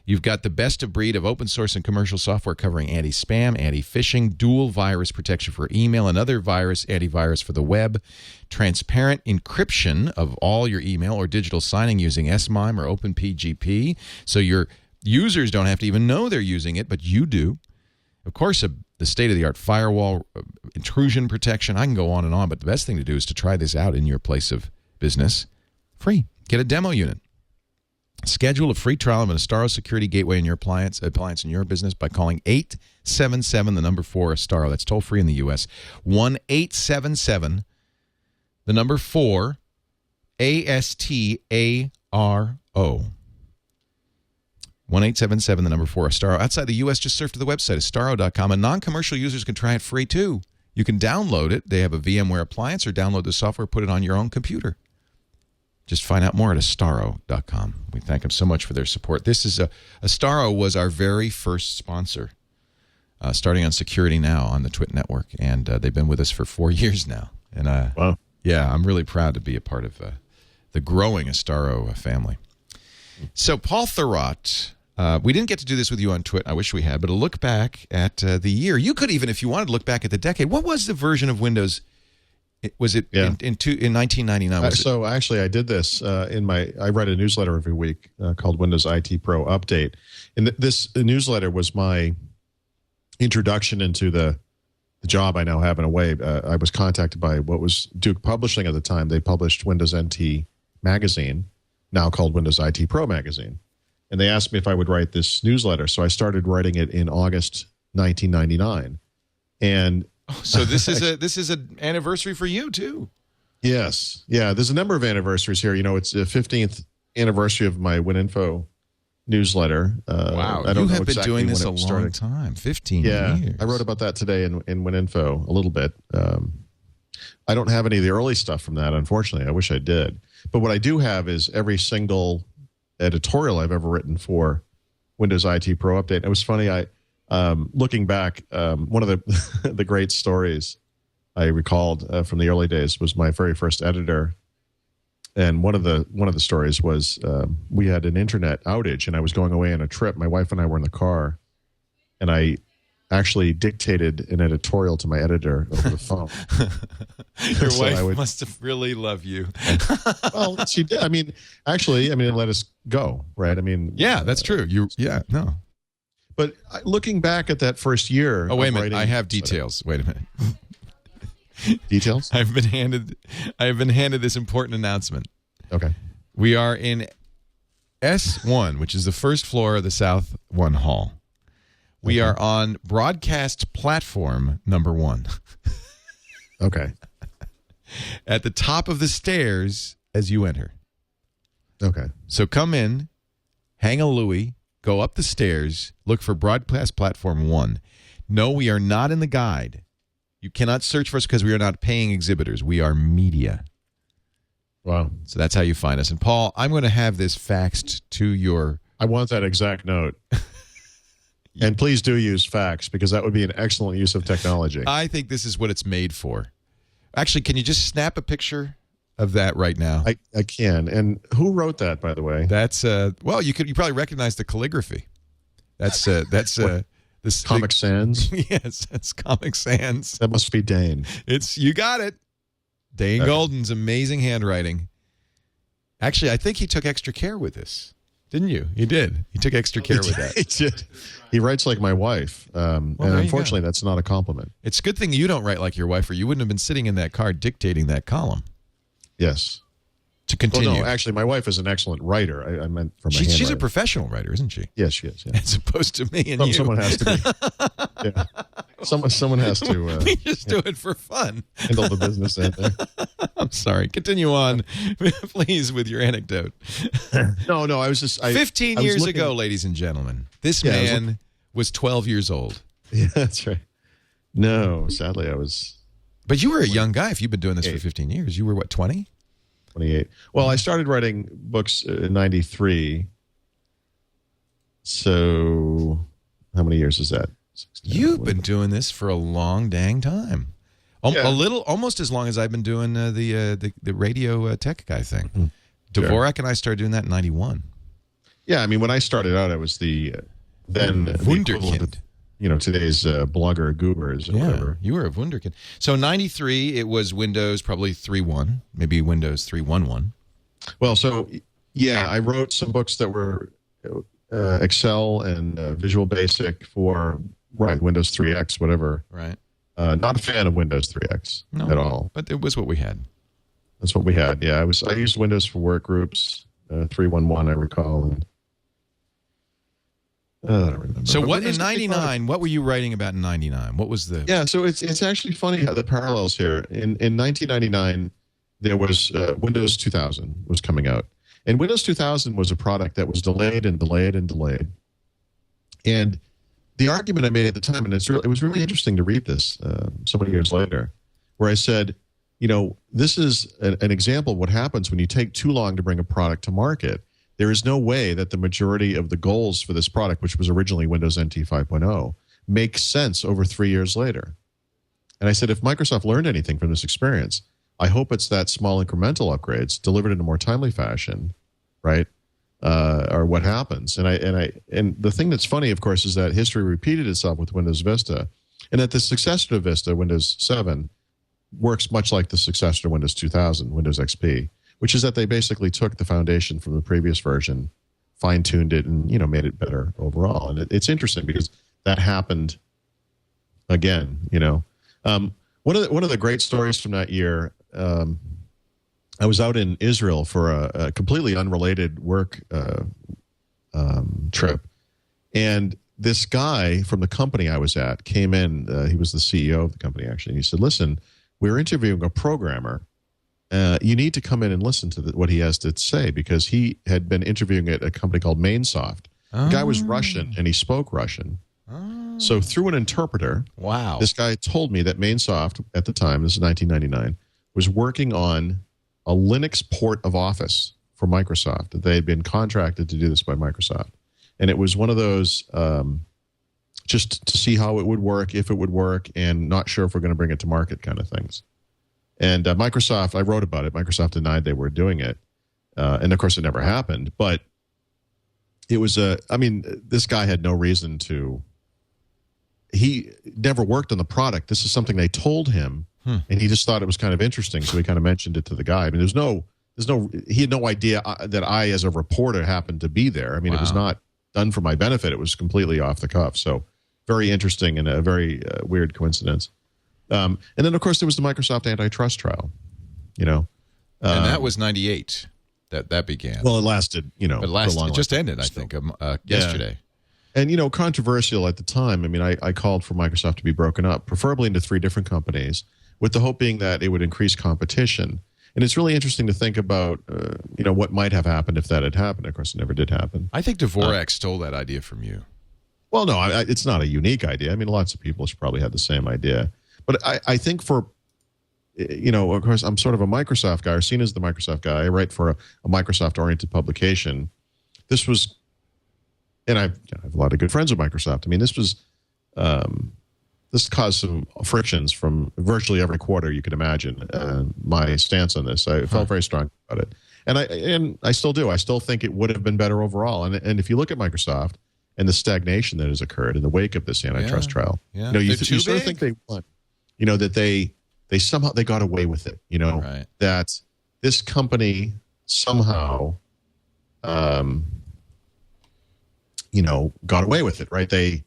You've got the best of breed of open source and commercial software covering anti-spam, anti-phishing, dual virus protection for email, another antivirus for the web, transparent encryption of all your email or digital signing using SMIME or OpenPGP, so your users don't have to even know they're using it, but you do. Of course, the state-of-the-art firewall, intrusion protection. I can go on and on, but the best thing to do is to try this out in your place of business. Free. Get a demo unit. Schedule a free trial of an Astaro security gateway in your appliance in your business by calling 877 the number 4 Astaro. That's toll free in the U.S. 1-877 the number 4 ASTARO. 1-877 the number 4 Astaro. Outside the U.S., just surf to the website astaro.com, and non-commercial users can try it free too. You can download it. They have a VMware appliance, or download the software, put it on your own computer. Just find out more at astaro.com. We thank them so much for their support. Astaro was our very first sponsor, starting on Security Now on the Twit Network, and they've been with us for 4 years now. And wow. Yeah, I'm really proud to be a part of the growing Astaro family. So Paul Thurrott, we didn't get to do this with you on Twit. I wish we had, but a look back at the year. You could even, if you wanted to look back at the decade. What was the version of Windows? Was it in 1999? So actually, I did this I write a newsletter every week called Windows IT Pro Update, and this newsletter was my introduction into the job I now have in a way. I was contacted by what was Duke Publishing at the time. They published Windows NT magazine, now called Windows IT Pro magazine, and they asked me if I would write this newsletter. So I started writing it in August 1999, and so this is an anniversary for you too. Yes, yeah. There's a number of anniversaries here. You know, it's the 15th anniversary of my WinInfo newsletter. Wow, I don't you know have been exactly doing this when a it long started. time. 15 Yeah, years. I wrote about that today in WinInfo a little bit. I don't have any of the early stuff from that, unfortunately. I wish I did. But what I do have is every single editorial I've ever written for Windows IT Pro Update. It was funny. Looking back, one of the the great stories I recalled from the early days was my very first editor, and one of the stories was we had an internet outage, and I was going away on a trip. My wife and I were in the car, and I actually dictated an editorial to my editor over the phone. Your wife must have really loved you. Well, she did. I mean, it let us go, right? I mean, yeah, that's true. No. But looking back at that first year... Oh, wait a minute. I have details. Wait a minute. Details? I have been handed this important announcement. Okay. We are in S1, which is the first floor of the South 1 Hall. We are on broadcast platform number 1. Okay. At the top of the stairs as you enter. Okay. So come in, hang a Louis, go up the stairs, look for broadcast platform 1. No, we are not in the guide. You cannot search for us because we are not paying exhibitors. We are media. Wow. So that's how you find us. And Paul, I'm going to have this faxed to your... I want that exact note. And please do use fax, because that would be an excellent use of technology. I think this is what it's made for. Actually, can you just snap a picture of that right now? I can. And who wrote that, by the way? That's well, you probably recognize the calligraphy. That's this Comic Sans. Yes, that's Comic Sans. That must be Dane. You got it. Dane Golden's amazing handwriting. Actually, I think he took extra care with this. Didn't you? He did. He took extra care with that. He did. He writes like my wife. And unfortunately, that's not a compliment. It's a good thing you don't write like your wife, or you wouldn't have been sitting in that car dictating that column. Yes. To continue. Well, no, actually, my wife is an excellent writer. I meant from a She's a professional writer, isn't she? Yes, she is. Yeah. As opposed to me and you. Someone has to be. Yeah. Someone has to. We just do it for fun. Handle the business end there. I'm sorry. Continue on, please, with your anecdote. No, I was just... 15 years ago, ladies and gentlemen, this man was 12 years old. Yeah, that's right. No, sadly, I was... But you were a young guy if you've been doing this for 15 years. You were, what, 20? 28. Well, I started writing books in 93. So how many years is that? 16, You've been doing this for a long dang time. Almost as long as I've been doing the radio tech guy thing. Dvorak and I started doing that in 91. Yeah, I mean, when I started out, I was the then the Wunderkind. equivalent of, today's blogger goobers or whatever. You were a Wunderkind. So 93, it was Windows probably 3.1, maybe Windows 3.1.1. Well, so yeah, I wrote some books that were Excel and Visual Basic for Windows 3X, whatever. Right. Not a fan of Windows 3X at all. But it was what we had. That's what we had. Yeah, I used Windows for work groups, 3.1.1, I recall, and I don't remember. So what in 99? What were you writing about in 99? What was the? Yeah, so it's actually funny how the parallels here. In 1999, there was Windows 2000 was coming out, and Windows 2000 was a product that was delayed and delayed and delayed. And the argument I made at the time, and it was really interesting to read this so many years later, where I said, this is an example of what happens when you take too long to bring a product to market. There is no way that the majority of the goals for this product, which was originally Windows NT 5.0, makes sense over 3 years later. And I said, if Microsoft learned anything from this experience, I hope it's that small incremental upgrades delivered in a more timely fashion, right? Or what happens. And the thing that's funny, of course, is that history repeated itself with Windows Vista, and that the successor to Vista, Windows 7, works much like the successor to Windows 2000, Windows XP, which is that they basically took the foundation from the previous version, fine-tuned it, and made it better overall. And it's interesting because that happened again. One of the great stories from that year. I was out in Israel for a completely unrelated work trip, and this guy from the company I was at came in. He was the CEO of the company, actually. And he said, "Listen, we're interviewing a programmer. You need to come in and listen to what he has to say," because he had been interviewing at a company called Mainsoft. The guy was Russian, and he spoke Russian. So through an interpreter, this guy told me that Mainsoft at the time, this is 1999, was working on a Linux port of Office for Microsoft. That they had been contracted to do this by Microsoft. And it was one of those just to see how it would work, if it would work, and not sure if we're going to bring it to market kind of things. And Microsoft, I wrote about it. Microsoft denied they were doing it. And, of course, it never happened. But it was this guy had no reason to. He never worked on the product. This is something they told him, and he just thought it was kind of interesting. So he kind of mentioned it to the guy. I mean, he had no idea that I, as a reporter, happened to be there. I mean, It was not done for my benefit. It was completely off the cuff. So very interesting and a very weird coincidence. And then, of course, there was the Microsoft antitrust trial, and that was 98 that began. Well, it lasted, it just ended, I think, yesterday. And, controversial at the time. I mean, I called for Microsoft to be broken up, preferably into 3 different companies, with the hope being that it would increase competition. And it's really interesting to think about, what might have happened if that had happened. Of course, it never did happen. I think Dvorak stole that idea from you. Well, no, it's not a unique idea. I mean, lots of people probably had the same idea. But I think for, of course, I'm sort of a Microsoft guy, or seen as the Microsoft guy. I write for a Microsoft-oriented publication. This was, and I have a lot of good friends with Microsoft. I mean, this was, this caused some frictions from virtually every quarter you could imagine. My stance on this, I felt very strong about it, and I still do. I still think it would have been better overall. And if you look at Microsoft and the stagnation that has occurred in the wake of this antitrust trial, you sort of think they won. That they somehow they got away with it. That this company somehow, got away with it. Right? They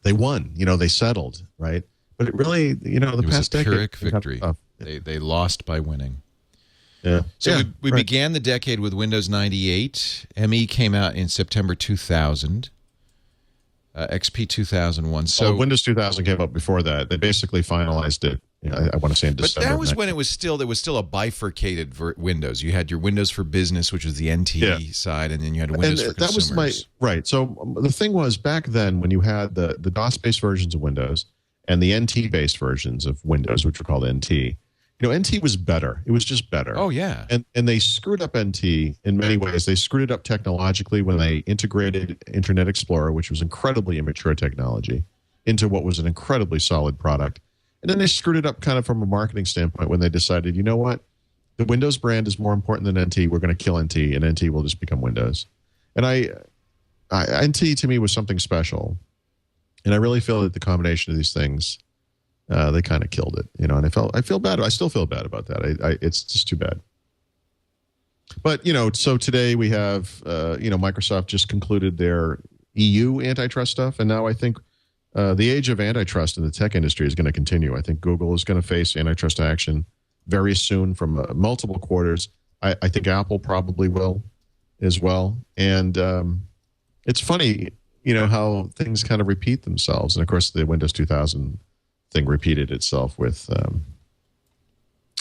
won. They settled. Right? But it really, the past decade, Pyrrhic victory. They lost by winning. Yeah. So we began the decade with Windows 98. ME came out in September 2000. XP 2001. So Windows 2000 came out before that. They basically finalized it. I want to say in December. But that was when there was still a bifurcated Windows. You had your Windows for Business, which was the NT side, and then you had Windows for Consumers. That was right. So the thing was, back then when you had the DOS-based versions of Windows and the NT-based versions of Windows, which were called NT. NT was better. It was just better. Oh, yeah. And they screwed up NT in many ways. They screwed it up technologically when they integrated Internet Explorer, which was incredibly immature technology, into what was an incredibly solid product. And then they screwed it up kind of from a marketing standpoint when they decided, you know what? the Windows brand is more important than NT. We're going to kill NT, and NT will just become Windows. And NT to me was something special, and I really feel that the combination of these things, they kind of killed it, And I feel bad. I still feel bad about that. It's just too bad. But so today we have, Microsoft just concluded their EU antitrust stuff, and now I think the age of antitrust in the tech industry is going to continue. I think Google is going to face antitrust action very soon from multiple quarters. I think Apple probably will as well. And it's funny, how things kind of repeat themselves. And of course, the Windows 2000 thing repeated itself with,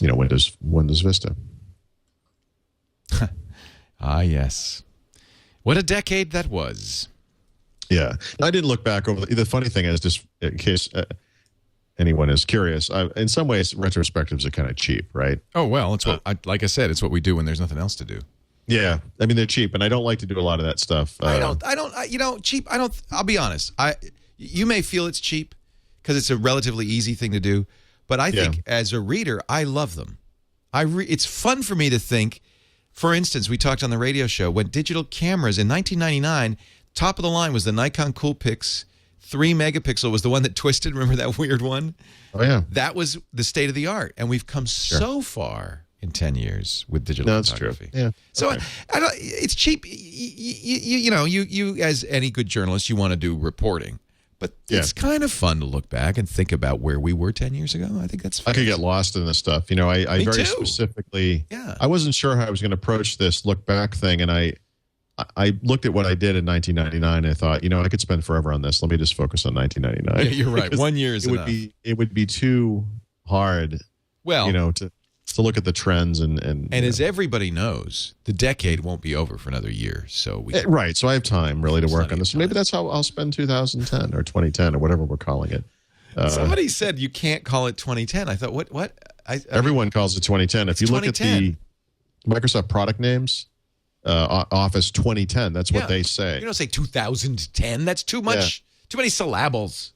Windows Vista. Ah, yes. What a decade that was. Yeah. I didn't look back over the funny thing is, just in case anyone is curious, in some ways, retrospectives are kind of cheap, right? Oh, well, it's like I said, it's what we do when there's nothing else to do. Yeah. I mean, they're cheap, and I don't like to do a lot of that stuff. Cheap. I'll be honest. You may feel it's cheap because it's a relatively easy thing to do, but I think as a reader, I love them. It's fun for me to think, for instance, we talked on the radio show when digital cameras in 1999, top of the line was the Nikon Coolpix 3 megapixel was the one that twisted. Remember that weird one? Oh, yeah. That was the state of the art. And we've come so far in 10 years with digital photography. That's true. Yeah. So it's cheap. You as any good journalist, you want to do reporting. But it's kind of fun to look back and think about where we were 10 years ago. I think that's fun. I could get lost in this stuff. I very specifically, I wasn't sure how I was going to approach this look back thing. And I looked at what I did in 1999. And I thought, I could spend forever on this. Let me just focus on 1999. Yeah, you're right. 1 year is enough. It would be too hard, to look at the trends and as everybody knows, the decade won't be over for another year. So right. So I have time really to work on this. Maybe that's how I'll spend 2010 or 2010 or whatever we're calling it. Somebody said you can't call it 2010. I thought, what? Everyone calls it 2010. If you look at the Microsoft product names, Office 2010, that's what they say. You don't say 2010. That's too much. Too many syllables.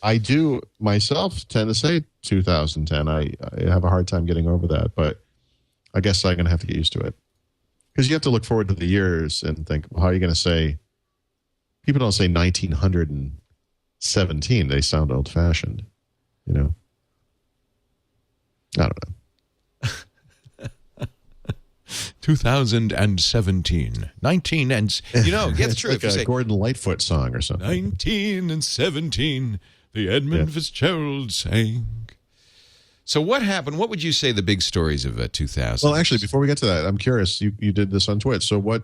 I do myself tend to say 2010. I have a hard time getting over that, but I guess I'm going to have to get used to it. Because you have to look forward to the years and think, well, how are you going to say? People don't say 1917. They sound old-fashioned, I don't know. 2017. 19 and... it's true. Like a Gordon Lightfoot song or something. 19 and 17, the Edmund Fitzgerald sang. So what happened? What would you say the big stories of 2000? Well, actually, before we get to that, I'm curious. You did this on Twitch. So what...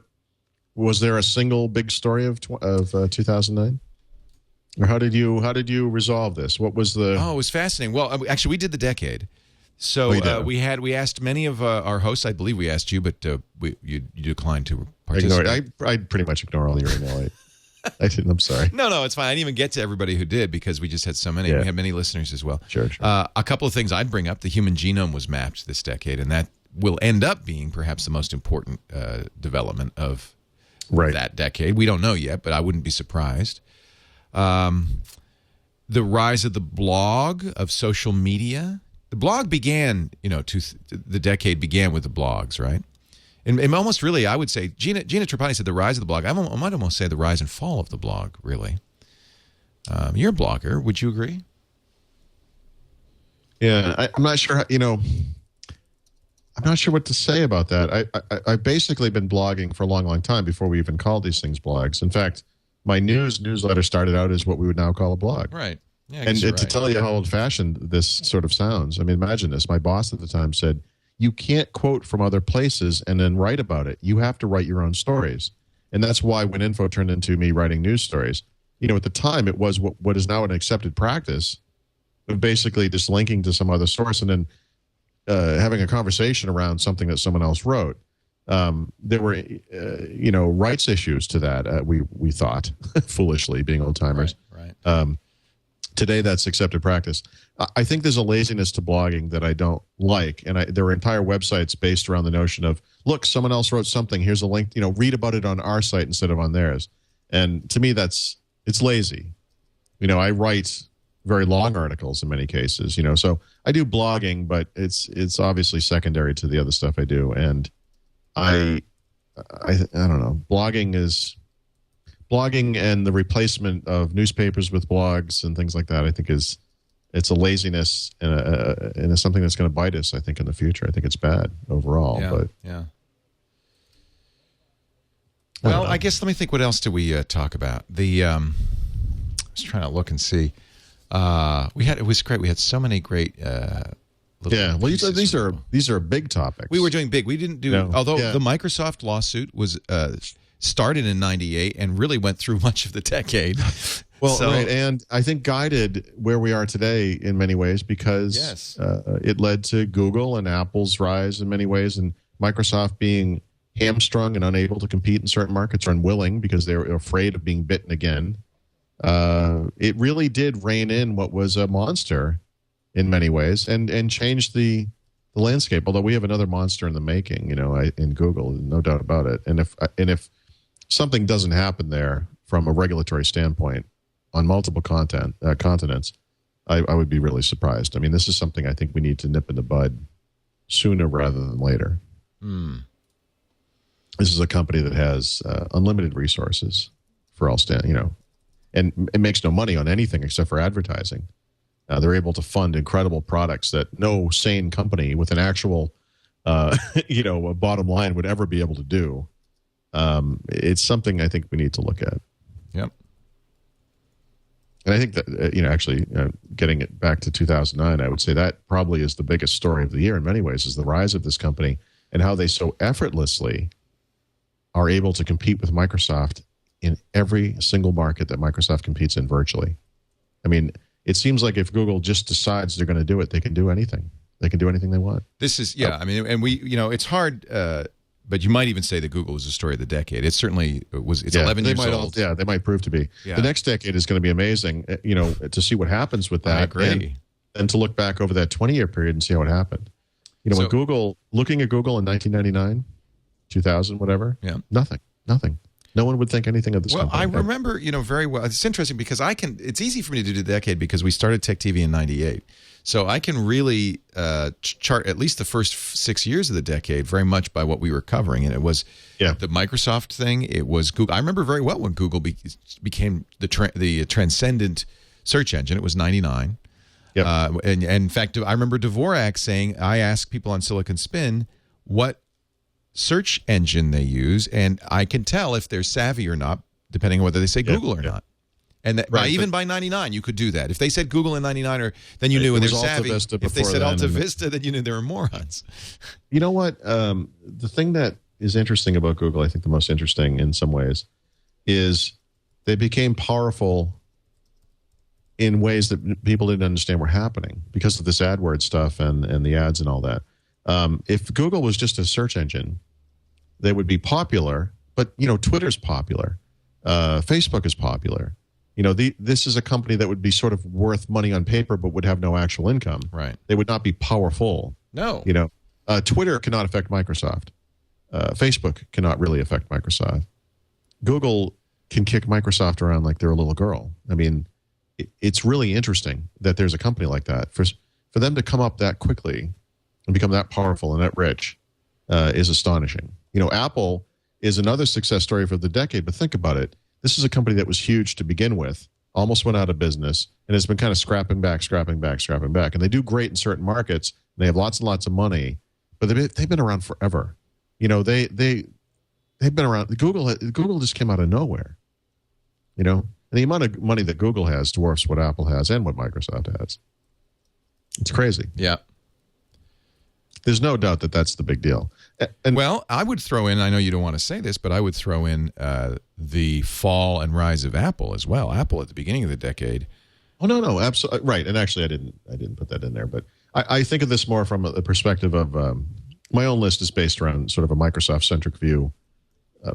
Was there a single big story of 2009? Or how did you resolve this? What was the... Oh, it was fascinating. Well, actually, we did the decade. So we asked many of our hosts. I believe we asked you, but you declined to participate. I pretty much ignore all your email. I didn't. I'm sorry. No, it's fine. I didn't even get to everybody who did because we just had so many. Yeah. We had many listeners as well. Sure. A couple of things I'd bring up. The human genome was mapped this decade, and that will end up being perhaps the most important development of that decade. We don't know yet, but I wouldn't be surprised. The rise of the blog, of social media. The blog began, the decade began with the blogs, right? And almost really, I would say, Gina Trapani said the rise of the blog. I might almost say the rise and fall of the blog, really. You're a blogger. Would you agree? Yeah, I'm not sure, I'm not sure what to say about that. I've basically been blogging for a long, long time before we even called these things blogs. In fact, my newsletter started out as what we would now call a blog. Right. Yeah, and to tell you how old-fashioned this sort of sounds, I mean, imagine this. My boss at the time said, you can't quote from other places and then write about it. You have to write your own stories. And that's why when Info turned into me writing news stories, at the time it was what is now an accepted practice of basically just linking to some other source and then having a conversation around something that someone else wrote. There were, rights issues to that, we thought, foolishly, being old-timers. Right. Today, that's accepted practice. I think there's a laziness to blogging that I don't like, and there are entire websites based around the notion of, look, someone else wrote something. Here's a link. Read about it on our site instead of on theirs. And to me, it's lazy. I write very long articles in many cases. So I do blogging, but it's obviously secondary to the other stuff I do. And I don't know. Blogging and the replacement of newspapers with blogs and things like that, I think it's a laziness and it's something that's going to bite us, I think, in the future. I think it's bad overall. Yeah. Well, I guess let me think. What else do we talk about? I was trying to look and see. It was great. We had so many great. Well, these are big topics. We were doing big. We didn't do. The Microsoft lawsuit was started in '98 and really went through much of the decade. Well, right, and I think guided where we are today in many ways because it led to Google and Apple's rise in many ways, and Microsoft being hamstrung and unable to compete in certain markets, or unwilling because they were afraid of being bitten again. It really did rein in what was a monster in many ways and changed the landscape. Although we have another monster in the making, in Google, no doubt about it. And if something doesn't happen there from a regulatory standpoint on multiple continents, I would be really surprised. I mean, this is something I think we need to nip in the bud sooner rather than later. This is a company that has unlimited resources for all and it makes no money on anything except for advertising. They're able to fund incredible products that no sane company with an actual, a bottom line would ever be able to do. It's something I think we need to look at. Yep. And I think that, getting it back to 2009, I would say that probably is the biggest story of the year in many ways, is the rise of this company and how they so effortlessly are able to compete with Microsoft in every single market that Microsoft competes in virtually. I mean, it seems like if Google just decides they're going to do it, they can do anything. They can do anything they want. This is, I mean, and we, it's hard, but you might even say that Google is the story of the decade. It certainly was. It's 11 years old. They might prove to be. Yeah. The next decade is going to be amazing, to see what happens with that. I agree. And to look back over that 20-year period and see how it happened. When looking at Google in 1999, 2000, whatever, nothing. No one would think anything of this company. I remember, very well. It's interesting because it's easy for me to do the decade because we started Tech TV in 98. So I can really chart at least the first 6 years of the decade very much by what we were covering. And it was the Microsoft thing. It was Google. I remember very well when Google became the transcendent search engine. It was 99. Yep. And in fact, I remember Dvorak saying, I asked people on Silicon Spin what search engine they use, and I can tell if they're savvy or not, depending on whether they say Google or not. And even by 99, you could do that. If they said Google in 99, then you knew they're savvy. If they said Alta Vista, then you knew they were morons. You know what? The thing that is interesting about Google, I think the most interesting in some ways, is they became powerful in ways that people didn't understand were happening because of this AdWords stuff and the ads and all that. If Google was just a search engine, they would be popular. But Twitter's popular, Facebook is popular. This is a company that would be sort of worth money on paper, but would have no actual income. Right? They would not be powerful. No. Twitter cannot affect Microsoft. Facebook cannot really affect Microsoft. Google can kick Microsoft around like they're a little girl. I mean, it's really interesting that there's a company like that. For them to come up that quickly and become that powerful and that rich is astonishing. Apple is another success story for the decade, but think about it. This is a company that was huge to begin with, almost went out of business, and has been kind of scrapping back. And they do great in certain markets. And they have lots and lots of money, but they've been around forever. They've been around. Google just came out of nowhere. And the amount of money that Google has dwarfs what Apple has and what Microsoft has. It's crazy. Yeah. There's no doubt that that's the big deal. Well, I would throw in, I know you don't want to say this, but I would throw in the fall and rise of Apple as well. Apple at the beginning of the decade. Oh, no, absolutely. Right. And actually, I didn't put that in there. But I think of this more from a perspective of my own list is based around sort of a Microsoft-centric view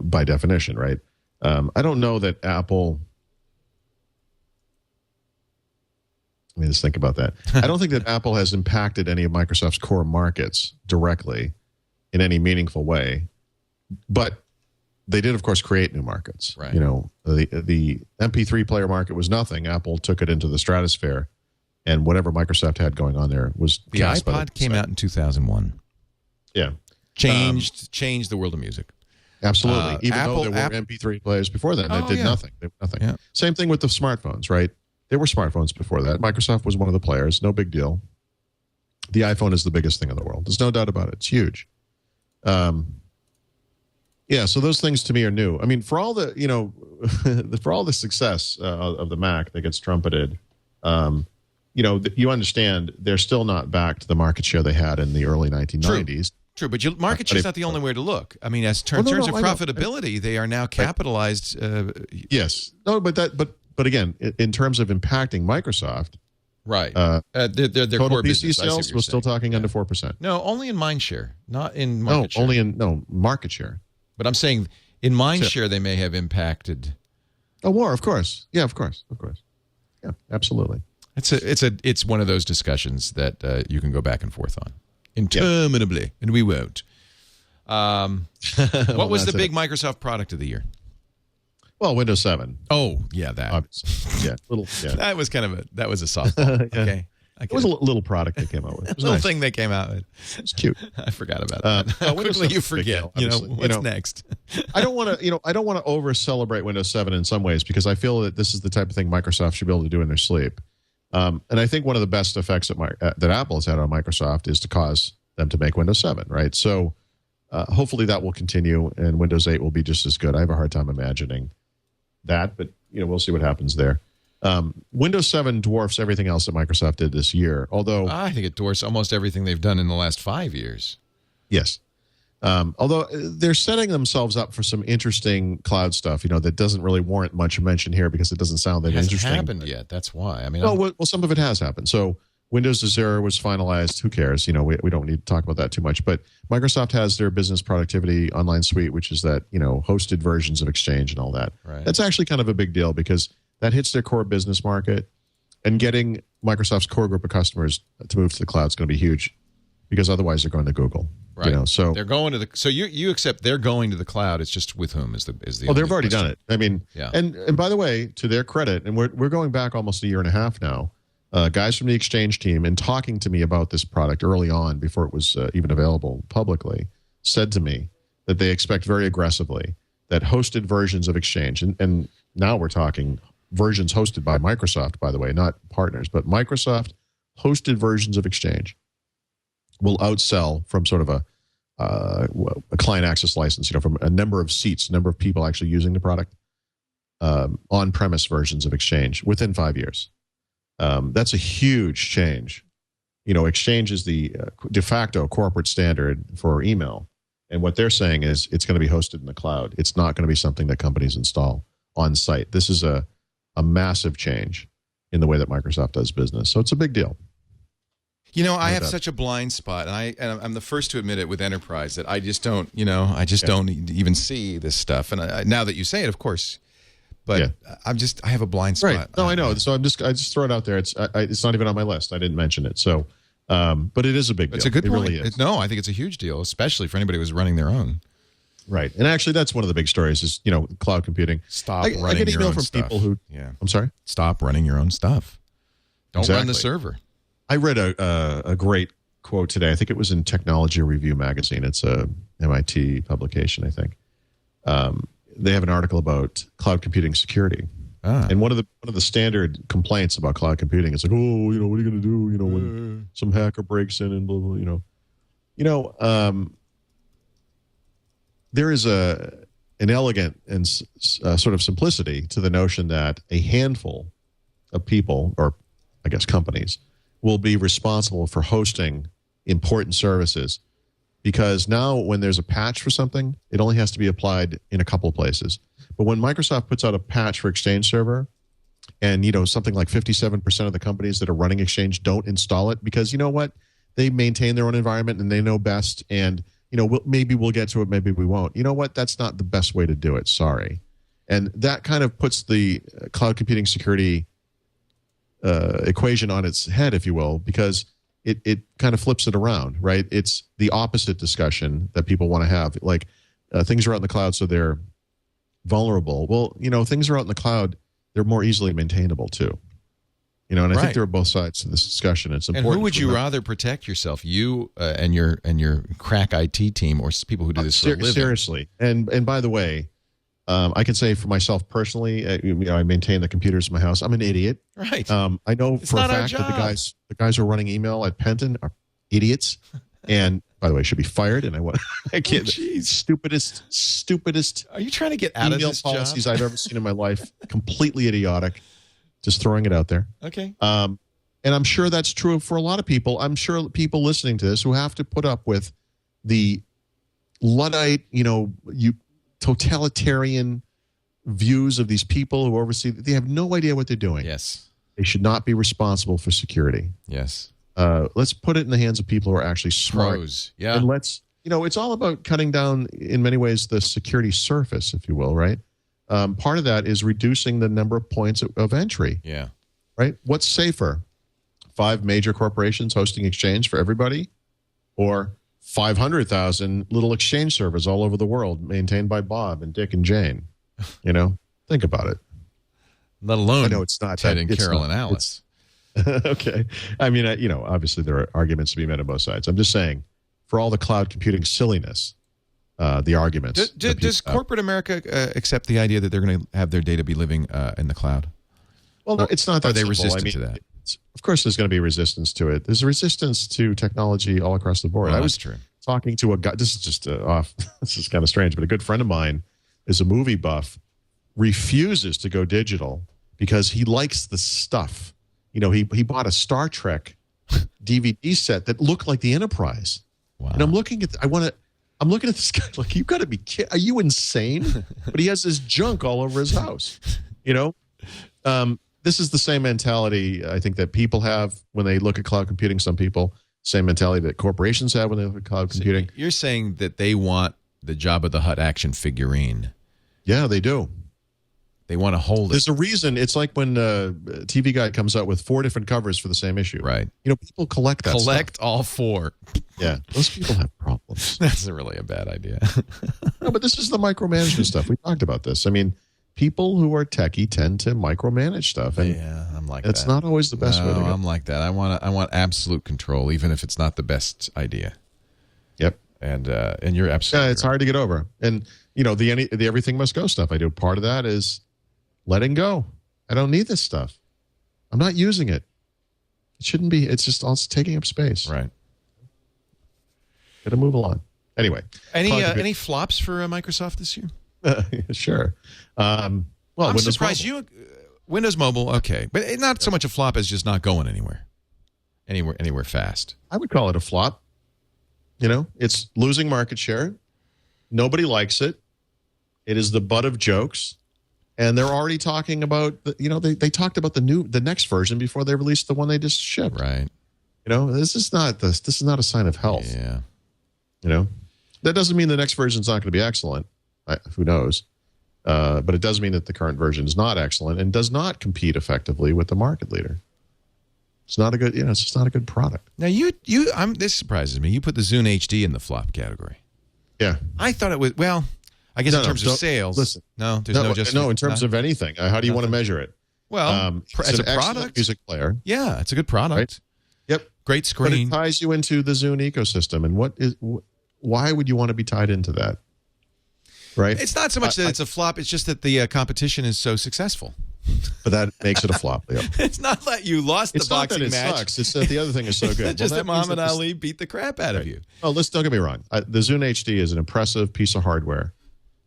by definition, right? I don't know that Apple... Let me just think about that. I don't think that Apple has impacted any of Microsoft's core markets directly in any meaningful way, but they did, of course, create new markets. Right. The MP3 player market was nothing. Apple took it into the stratosphere and whatever Microsoft had going on there was the iPod came out in 2001. Yeah, changed the world of music. Absolutely. Even though there were MP3 players before then that did nothing. They did nothing. Yeah. Same thing with the smartphones, right? There were smartphones before that. Microsoft was one of the players. No big deal. The iPhone is the biggest thing in the world. There's no doubt about it. It's huge. Yeah, so those things to me are new. I mean, for all the, for all the success of the Mac that gets trumpeted, you understand they're still not back to the market share they had in the early 1990s. True, but market share is not the only way to look. I mean, as terms of profitability, they are now capitalized. Yes, no, but again, in terms of impacting Microsoft, right? Their total core PC business, sales was still talking under 4%. No, only in mind share, not in market share. Only in market share. But I'm saying in mind share, they may have impacted. Oh, more, of course. Yeah, of course. Yeah, absolutely. It's one of those discussions that you can go back and forth on interminably, and we won't. What was the big Microsoft product of the year? Well, Windows 7. Oh, yeah, that. Obviously. Yeah. That was that was a softball. Yeah. Okay. It was a little product they came out with. It was a little nice. thing they came out with. It's cute. I forgot about that. How quickly you forget. What's next? I don't want to over celebrate Windows 7 in some ways because I feel that this is the type of thing Microsoft should be able to do in their sleep. And I think one of the best effects that Apple has had on Microsoft is to cause them to make Windows 7, right? So hopefully that will continue, and Windows 8 will be just as good. I have a hard time imagining that, but we'll see what happens there. Windows 7 dwarfs everything else that Microsoft did this year, although I think it dwarfs almost everything they've done in the last 5 years. Yes. Although they're setting themselves up for some interesting cloud stuff, that doesn't really warrant much mention here because it doesn't sound that interesting. It hasn't happened yet. That's why. I mean, well, some of it has happened. So Windows Azure was finalized. Who cares? We don't need to talk about that too much. But Microsoft has their business productivity online suite, which is that, hosted versions of Exchange and all that. Right. That's actually kind of a big deal because that hits their core business market, and getting Microsoft's core group of customers to move to the cloud is going to be huge because otherwise they're going to Google. Right. So they're going to the. So you accept they're going to the cloud. It's just with whom is the. Oh, they've already done it. I mean, yeah. And by the way, to their credit, and we're going back almost a year and a half now. Guys from the Exchange team, and talking to me about this product early on before it was even available publicly, said to me that they expect very aggressively that hosted versions of Exchange, and now we're talking versions hosted by Microsoft, by the way, not partners, but Microsoft hosted versions of Exchange will outsell from sort of a client access license, from a number of seats, number of people actually using the product, on-premise versions of Exchange within 5 years. That's a huge change. Exchange is the de facto corporate standard for email. And what they're saying is it's going to be hosted in the cloud. It's not going to be something that companies install on site. This is a massive change in the way that Microsoft does business. So it's a big deal. I have such a blind spot, and I'm the first to admit it with enterprise that I just don't, don't even see this stuff. And now that you say it, of course, but I have a blind spot. Right. No, I know. So I just throw it out there. It's not even on my list. I didn't mention it. So, but it is a big deal. It's a good point. Really is. No, I think it's a huge deal, especially for anybody who's running their own. Right. And actually, that's one of the big stories is, cloud computing. Stop running your own stuff. I get email from people who... Yeah. I'm sorry? Stop running your own stuff. Don't run the server. I read a great quote today. I think it was in Technology Review magazine. It's a MIT publication, I think. They have an article about cloud computing security. And one of the standard complaints about cloud computing is like, what are you going to do, when some hacker breaks in and blah, blah, there is an elegant and sort of simplicity to the notion that a handful of people, or I guess companies, will be responsible for hosting important services, because now when there's a patch for something, it only has to be applied in a couple of places. But when Microsoft puts out a patch for Exchange Server, and something like 57% of the companies that are running Exchange don't install it because they maintain their own environment and they know best, and maybe we'll get to it, maybe we won't. That's not the best way to do it. Sorry. And that kind of puts the cloud computing security equation on its head, if you will, because it kind of flips it around, right? It's the opposite discussion that people want to have. Like things are out in the cloud, so they're vulnerable. Well, things are out in the cloud, they're more easily maintainable too. You know, and I Right. think there are both sides to this discussion. It's And important. who would you rather protect yourself, you and your crack IT team, or people who do this for a living? Seriously. And by the way, I can say for myself personally, I maintain the computers in my house. I'm an idiot. Right. I know It's for a not our fact that job. the guys who are running email at Penton are idiots. And by the way, should be fired. And I can't. jeez. Stupidest Are you trying to get out of email this policies job? I've ever seen in my life. Completely idiotic. Just throwing it out there. Okay. And I'm sure that's true for a lot of people. I'm sure people listening to this who have to put up with the Luddite, totalitarian views of these people who oversee. They have no idea what they're doing. Yes. They should not be responsible for security. Yes. Let's put it in the hands of people who are actually smart. Pros. Yeah. And it's all about cutting down, in many ways, the security surface, if you will, right? Part of that is reducing the number of points of entry, Yeah. right? What's safer? 5 major corporations hosting exchange for everybody, or 500,000 little exchange servers all over the world maintained by Bob and Dick and Jane? Think about it. Let alone I know it's not Ted that- and it's Carol not- and Alice. Okay. I mean, obviously there are arguments to be made on both sides. I'm just saying, for all the cloud computing silliness, the arguments. Does corporate America accept the idea that they're going to have their data be living in the cloud? Well, no, it's not that Are they simple. resistant to that? Of course, there's going to be resistance to it. There's a resistance to technology all across the board. Well, I that's was true. talking to a guy. This is just off. This is kind of strange, but a good friend of mine is a movie buff. Refuses to go digital because he likes the stuff. He bought a Star Trek DVD set that looked like the Enterprise. Wow. And I'm looking at this guy like, you got to be kidding. Are you insane? But he has this junk all over his house. This is the same mentality I think that people have when they look at cloud computing. Some people, same mentality that corporations have when they look at cloud computing. You're saying that they want the Jabba the Hutt action figurine. Yeah, they do. They want to hold it. There's a reason. It's like when TV Guide comes out with 4 different covers for the same issue. Right. People collect that Collect stuff. all 4. Yeah, those people have problems. That's really a bad idea. No, but this is the micromanagement stuff. We talked about this. I mean, people who are techie tend to micromanage stuff. And Yeah, I'm like it's that. not always the best way to go. I'm like that. I want absolute control, even if it's not the best idea. Yep. And you're absolutely Yeah, it's hard to get over. And, the everything must go stuff I do, part of that is letting go. I don't need this stuff. I'm not using it. It shouldn't be. It's just all taking up space. right. Got to move along. Anyway. Any flops for Microsoft this year? Sure. I'm Windows surprised Mobile. Windows Mobile, okay, but not so much a flop as just not going anywhere fast. I would call it a flop. It's losing market share. Nobody likes it. It is the butt of jokes. And they're already talking about, they talked about the next version before they released the one they just shipped. Right. This is not a sign of health. Yeah. That doesn't mean the next version's not going to be excellent. Who knows? But it does mean that the current version is not excellent and does not compete effectively with the market leader. It's not a good, it's just not a good product. Now this surprises me. You put the Zune HD in the flop category. Yeah. I thought it was, well, I guess in terms of sales. Listen. No, there's no justification. No, in terms of anything. How do you want to measure it? Well, It's as an a excellent product, music player. yeah, it's a good product. Right? Yep. Great But screen. it ties you into the Zune ecosystem. And why would you want to be tied into that? Right? It's not so much that it's a flop. It's just that the competition is so successful. But that makes it a flop. Yep. It's not that you lost It's the not that boxing it match. sucks. It's that the other thing is so good. Just Well, that means Muhammad this- Ali beat the crap out of you. Oh, don't get me wrong. The Zune HD is an impressive piece of hardware.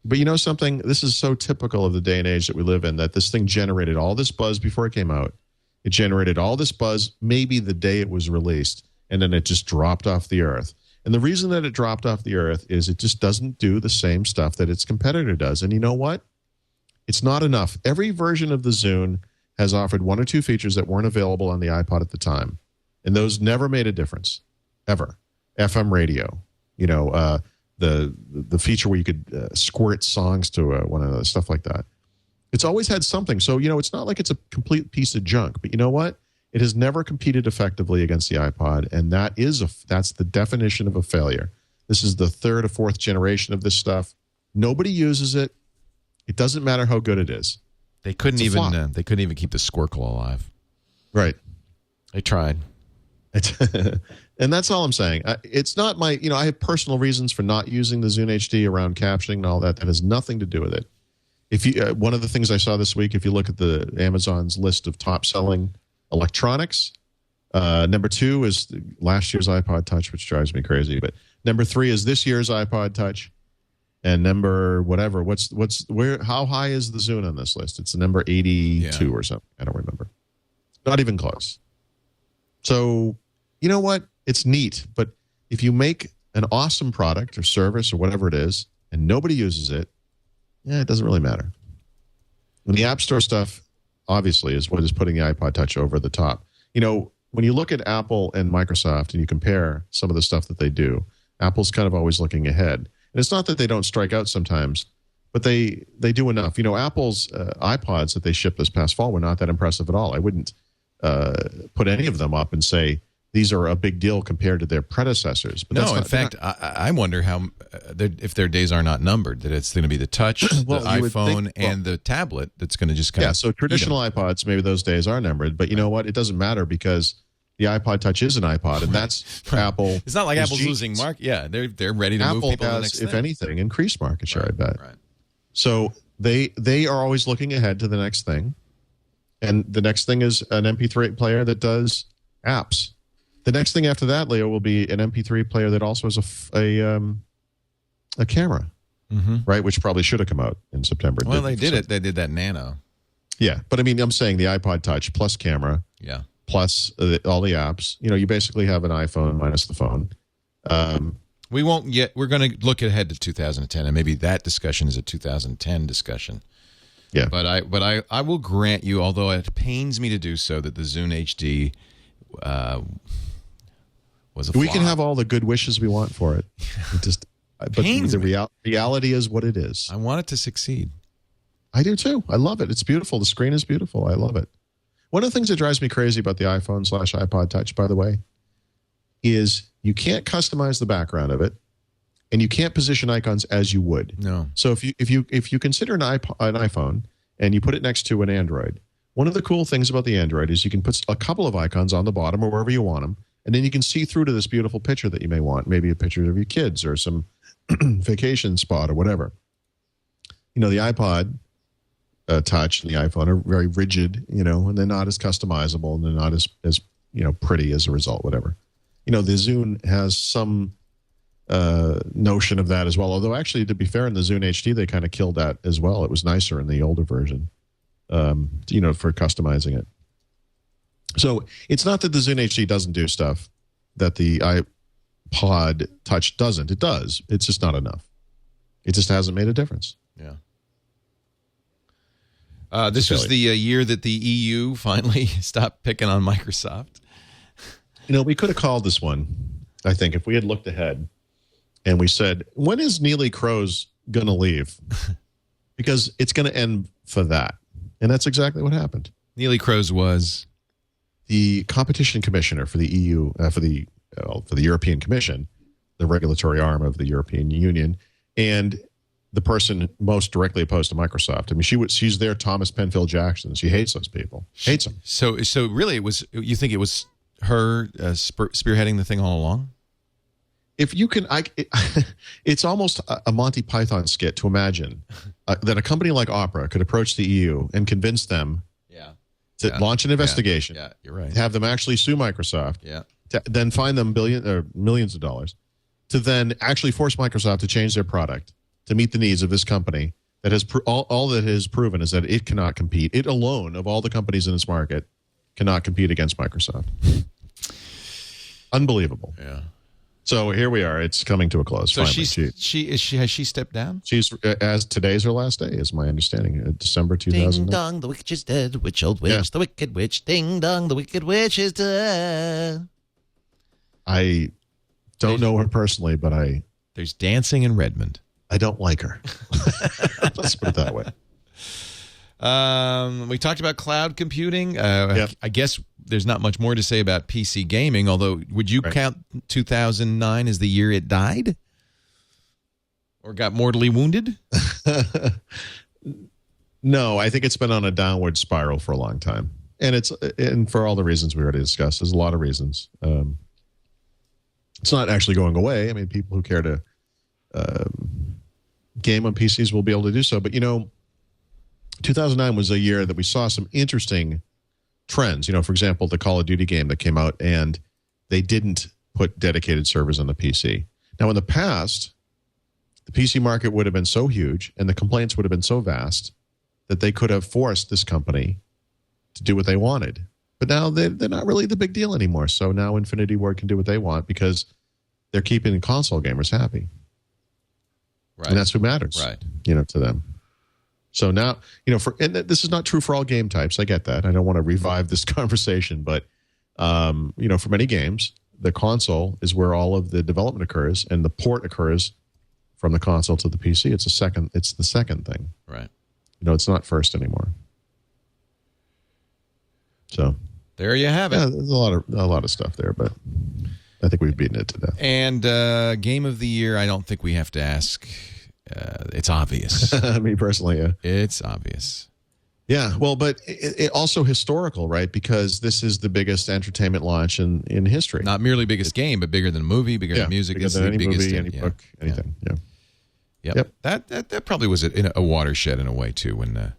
But you know something? This is so typical of the day and age that we live in, that this thing generated all this buzz before it came out. It generated all this buzz maybe the day it was released, and then it just dropped off the earth. And the reason that it dropped off the earth is it just doesn't do the same stuff that its competitor does. And you know what? It's not enough. Every version of the Zune has offered 1 or 2 features that weren't available on the iPod at the time. And those never made a difference, ever. FM radio, the feature where you could squirt songs to one another, stuff like that. It's always had something. So, it's not like it's a complete piece of junk. But you know what? It has never competed effectively against the iPod, and that's the definition of a failure. This is the 3rd or 4th generation of this stuff. Nobody uses it. It doesn't matter how good it is. They couldn't It's a flop. even keep the Squircle alive. Right. They tried. And that's all I'm saying. It's not my, I have personal reasons for not using the Zune HD around captioning and all that. That has nothing to do with it. If you, one of the things I saw this week, if you look at the Amazon's list of top selling electronics, number 2 is last year's iPod Touch, which drives me crazy. But number 3 is this year's iPod Touch, and number whatever. How high is the Zune on this list? It's number 82 or something. I don't remember. Not even close. So, you know what? It's neat, but if you make an awesome product or service or whatever it is, and nobody uses it, it doesn't really matter. And the App Store stuff, obviously, is what is putting the iPod Touch over the top. When you look at Apple and Microsoft and you compare some of the stuff that they do, Apple's kind of always looking ahead. And it's not that they don't strike out sometimes, but they do enough. Apple's iPods that they shipped this past fall were not that impressive at all. I wouldn't put any of them up and say these are a big deal compared to their predecessors. But no, in fact, I wonder how if their days are not numbered, that it's going to be the Touch, the iPhone, and the tablet that's going to just kind of... Yeah, so traditional iPods, maybe those days are numbered, but you know what? It doesn't matter because the iPod Touch is an iPod, and that's Apple. It's not like Apple's losing market. Yeah, they're ready to move people to the next thing. If anything, increased market share, I bet. Right. So they are always looking ahead to the next thing, and the next thing is an MP3 player that does apps. The next thing after that, Leo, will be an MP3 player that also has a camera, right? Which probably should have come out in September. Well, they did it. They did that Nano. Yeah, but I mean, I'm saying the iPod Touch plus camera, plus all the apps. You basically have an iPhone minus the phone. We won't yet. We're going to look ahead to 2010, and maybe that discussion is a 2010 discussion. Yeah, but I will grant you, although it pains me to do so, that the Zune HD. Was a we flop. can have all the good wishes we want for it. But the reality is what it is. I want it to succeed. I do too. I love it. It's beautiful. The screen is beautiful. I love it. One of the things that drives me crazy about the iPhone/iPod Touch, by the way, is you can't customize the background of it, and you can't position icons as you would. No. So if you consider an iPhone and you put it next to an Android, one of the cool things about the Android is you can put a couple of icons on the bottom or wherever you want them, and then you can see through to this beautiful picture that you may want, maybe a picture of your kids or some vacation spot or whatever. The iPod Touch and the iPhone are very rigid, and they're not as customizable, and they're not as pretty as a result, whatever. The Zune has some notion of that as well, although actually, to be fair, in the Zune HD, they kind of killed that as well. It was nicer in the older version. For customizing it. So it's not that the Zune HD doesn't do stuff that the iPod Touch doesn't. It does. It's just not enough. It just hasn't made a difference. Yeah. This was the year that the EU finally stopped picking on Microsoft. We could have called this one, I think, if we had looked ahead and we said, when is Neelie Kroes going to leave? Because it's going to end for that. And that's exactly what happened. Neelie Kroes was the competition commissioner for the EU, for the European Commission, the regulatory arm of the European Union, and the person most directly opposed to Microsoft. I mean, she's their Thomas Penfield Jackson. She hates those people. Hates them. So really, you think it was her spearheading the thing all along? If you can, it's almost a Monty Python skit to imagine that a company like Opera could approach the EU and convince them to launch an investigation. Yeah, you're right. Have them actually sue Microsoft. Yeah. To then fine them millions of dollars. To then actually force Microsoft to change their product to meet the needs of this company that has all that it has proven is that it cannot compete. It alone, of all the companies in this market, cannot compete against Microsoft. Unbelievable. Yeah. So here we are. It's coming to a close. So finally. has she stepped down? She's as today's her last day, is my understanding. December 2000. Ding dong, the witch is dead. Witch, old witch, the wicked witch. Ding dong, the wicked witch is dead. I don't know her personally, but there's dancing in Redmond. I don't like her. Let's put it that way. We talked about cloud computing. I guess there's not much more to say about PC gaming, although would you count 2009 as the year it died? Or got mortally wounded? No, I think it's been on a downward spiral for a long time. and for all the reasons we already discussed, there's a lot of reasons. It's not actually going away. I mean, people who care to game on PCs will be able to do so. But 2009 was a year that we saw some interesting trends. For example, the Call of Duty game that came out, and they didn't put dedicated servers on the PC. Now, in the past, the PC market would have been so huge and the complaints would have been so vast that they could have forced this company to do what they wanted. But now they're not really the big deal anymore. So now Infinity Ward can do what they want because they're keeping console gamers happy. Right. And that's what matters, right? To them. So now, and this is not true for all game types. I get that. I don't want to revive this conversation, but for many games, the console is where all of the development occurs, and the port occurs from the console to the PC. It's the second thing, right? It's not first anymore. So there you have it. Yeah, there's a lot of stuff there, but I think we've beaten it to death. And game of the year, I don't think we have to ask. It's obvious. Me personally, yeah. It's obvious. Yeah, well, but it also historical, right? Because this is the biggest entertainment launch in history. Not merely biggest game, but bigger than a movie, bigger than music. Bigger than any movie, any book, anything. Yeah. Yep. That probably was a watershed in a way too. When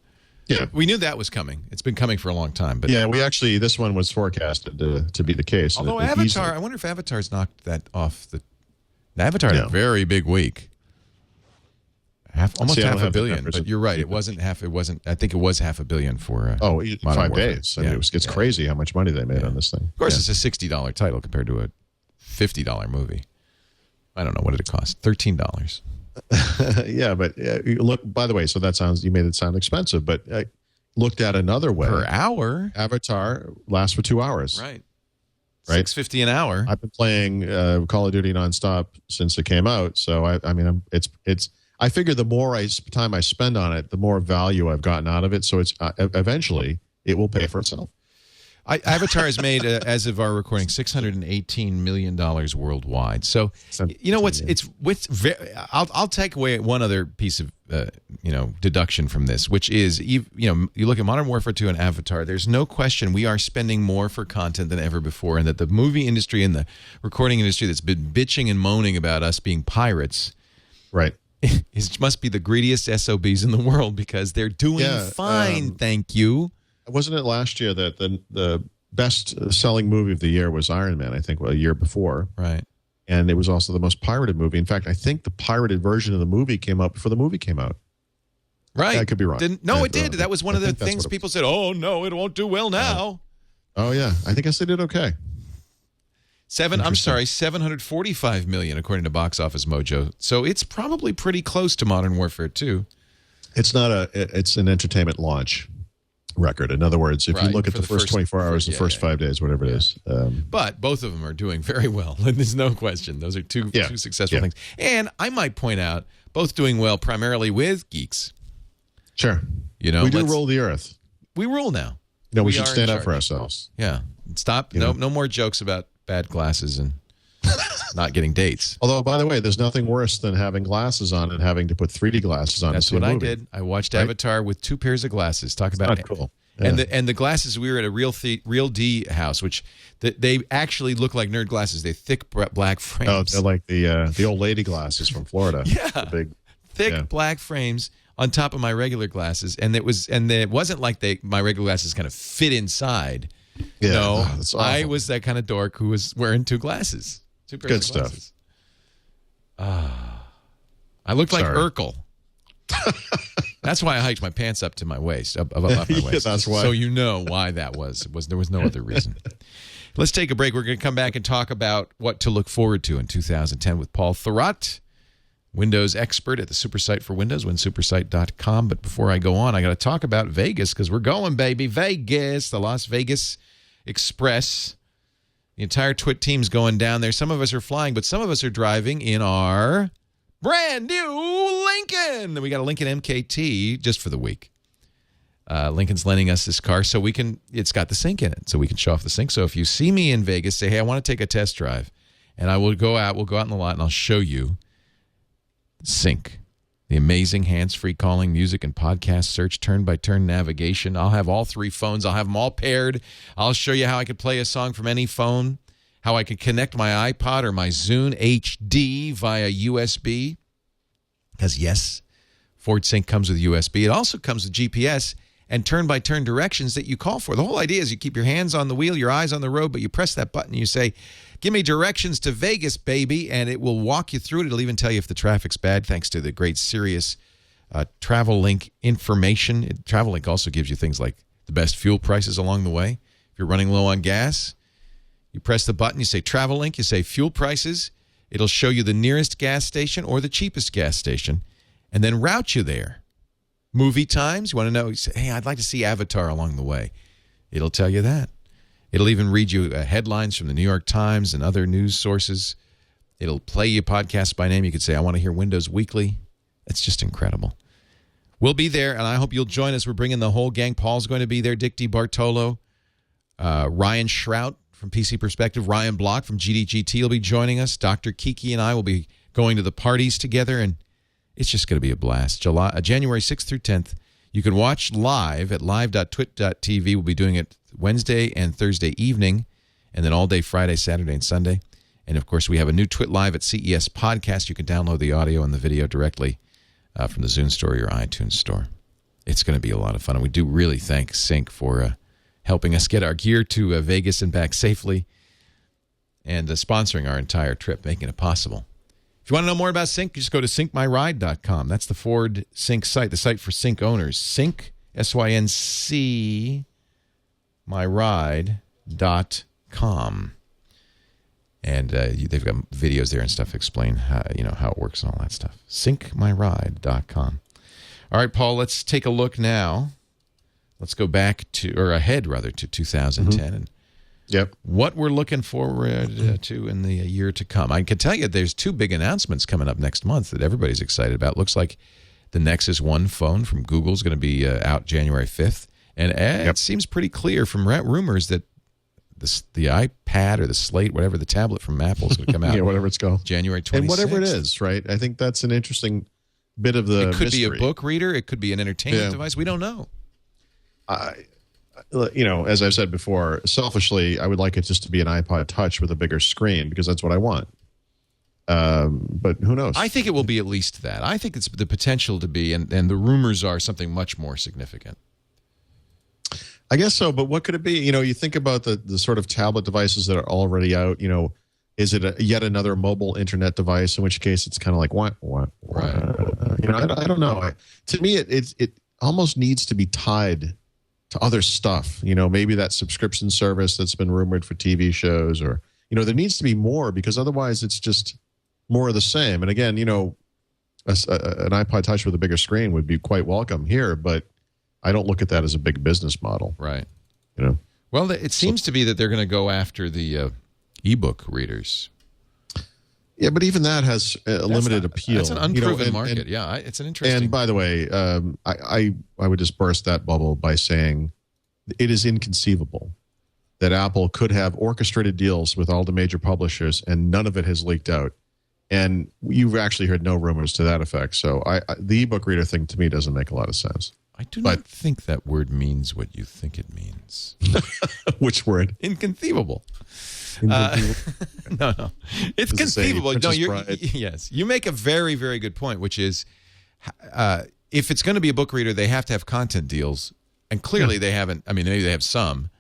we knew that was coming. It's been coming for a long time. But this one was forecasted to be the case. Although Avatar, I wonder if Avatar's knocked that off the. Avatar had a very big week. Almost half a billion, but you're right. It wasn't half. It wasn't. I think it was $500 million for. 5 days. I mean, it's crazy how much money they made on this thing. Of course, it's a $60 title compared to a $50 movie. I don't know, what did it cost? $13. Yeah, but look. By the way, so you made it sound expensive, but looked at another way. Per hour, Avatar lasts for 2 hours. Right. $6.50 an hour. I've been playing Call of Duty nonstop since it came out. So I figure the more time I spend on it, the more value I've gotten out of it. So it's eventually it will pay for itself. Avatar has made, as of our recording, $618 million worldwide. So I'll take away one other piece of deduction from this, which is you look at Modern Warfare 2 and Avatar. There's no question we are spending more for content than ever before, and that the movie industry and the recording industry that's been bitching and moaning about us being pirates, right? It must be the greediest SOBs in the world, because they're doing fine, thank you. Wasn't it last year that the best-selling movie of the year was Iron Man, I think, a year before? Right. And it was also the most pirated movie. In fact, I think the pirated version of the movie came out before the movie came out. Right. I could be wrong. It did. That was one of the things people said, oh, no, it won't do well now. Oh, yeah. I guess they did okay. $745 million according to Box Office Mojo. So it's probably pretty close to Modern Warfare 2. It's an entertainment launch record. In other words, if you look at the first 24 hours, the first 5 days, whatever it is. But both of them are doing very well. There's no question. Those are two successful things. And I might point out, both doing well primarily with geeks. Sure. We do rule the earth. We rule now. We should stand up for ourselves. Yeah. Stop. No more jokes about bad glasses and not getting dates. Although, by the way, there's nothing worse than having glasses on and having to put 3D glasses on. That's what I did. I watched Avatar with 2 pairs of glasses. Talk about it. Cool. Yeah. And the glasses, we were at a Real D house, which they actually look like nerd glasses. They thick black frames. Oh, they're like the old lady glasses from Florida. Yeah, the thick black frames on top of my regular glasses, and it wasn't like my regular glasses kind of fit inside. Yeah, no, I was that kind of dork who was wearing 2 glasses. 2 pairs Good of stuff. Glasses. I looked like Urkel. That's why I hiked my pants up to my waist, up my waist. That's why. So you know why that was. There was no other reason. Let's take a break. We're going to come back and talk about what to look forward to in 2010 with Paul Thurrott, Windows expert at the Supersite for Windows, winsupersite.com. But before I go on, I got to talk about Vegas, because we're going, baby. Vegas, the Las Vegas Express. The entire Twit team's going down there. Some of us are flying, but some of us are driving in our brand new Lincoln. We got a Lincoln MKT just for the week. Lincoln's lending us this car so it's got the sync in it, so we can show off the sync. So if you see me in Vegas, say, hey, I want to take a test drive, and we'll go out in the lot and I'll show you the the amazing hands-free calling, music, and podcast search, turn-by-turn navigation. I'll have all 3 phones. I'll have them all paired. I'll show you how I could play a song from any phone, how I could connect my iPod or my Zune HD via USB. Because, yes, Ford Sync comes with USB. It also comes with GPS and turn-by-turn directions that you call for. The whole idea is you keep your hands on the wheel, your eyes on the road, but you press that button and you say, give me directions to Vegas, baby, and it will walk you through it. It'll even tell you if the traffic's bad, thanks to the great Sirius Travel Link information. Travel Link also gives you things like the best fuel prices along the way. If you're running low on gas, you press the button, you say Travel Link, you say fuel prices. It'll show you the nearest gas station or the cheapest gas station and then route you there. Movie times, you want to know, you say, hey, I'd like to see Avatar along the way. It'll tell you that. It'll even read you headlines from the New York Times and other news sources. It'll play you podcasts by name. You could say, I want to hear Windows Weekly. It's just incredible. We'll be there, and I hope you'll join us. We're bringing the whole gang. Paul's going to be there, Dick DiBartolo, Ryan Shrout from PC Perspective, Ryan Block from GDGT will be joining us. Dr. Kiki and I will be going to the parties together, and it's just going to be a blast. January 6th through 10th. You can watch live at live.twit.tv. We'll be doing it Wednesday and Thursday evening, and then all day Friday, Saturday, and Sunday. And, of course, we have a new Twit Live at CES Podcast. You can download the audio and the video directly from the Zune Store or your iTunes Store. It's going to be a lot of fun, and we do really thank Sync for helping us get our gear to Vegas and back safely and sponsoring our entire trip, making it possible. If you want to know more about Sync, just go to syncmyride.com. That's the Ford Sync site, the site for Sync owners. Sync, S-Y-N-C, myride.com. And they've got videos there and stuff to explain how it works and all that stuff. syncmyride.com. All right, Paul, let's take a look now. Let's go back to 2010 and what we're looking forward to in the year to come. I can tell you there's 2 big announcements coming up next month that everybody's excited about. Looks like the Nexus 1 phone from Google is going to be out January 5th. And it seems pretty clear from rumors that the iPad or the Slate, whatever, the tablet from Apple is going to come out. Whatever it's called. January 26th. And whatever it is, right? I think that's an interesting bit of the It could mystery. be a book reader. It could be an entertainment device. We don't know. As I've said before, selfishly, I would like it just to be an iPod Touch with a bigger screen because that's what I want. But who knows? I think it will be at least that. I think it's the potential to be, and the rumors are something much more significant. I guess so, but what could it be? You think about the sort of tablet devices that are already out. Is it yet another mobile internet device? In which case, it's kind of like what? Right. I don't know. To me, it almost needs to be tied to other stuff. Maybe that subscription service that's been rumored for TV shows, or there needs to be more because otherwise it's just more of the same. And again, an iPod Touch with a bigger screen would be quite welcome here, but I don't look at that as a big business model. Right. Well, it seems to be that they're going to go after the ebook readers. Yeah, but even that has a limited appeal. It's an unproven market. It's an interesting. And by the way, I would just burst that bubble by saying it is inconceivable that Apple could have orchestrated deals with all the major publishers and none of it has leaked out. And you've actually heard no rumors to that effect. So the ebook reader thing to me doesn't make a lot of sense. I do not think that word means what you think it means. Which word? Inconceivable. No. It's conceivable. Yes. You make a very, very good point, which is if it's going to be a book reader, they have to have content deals. And clearly they haven't. I mean, maybe they have some.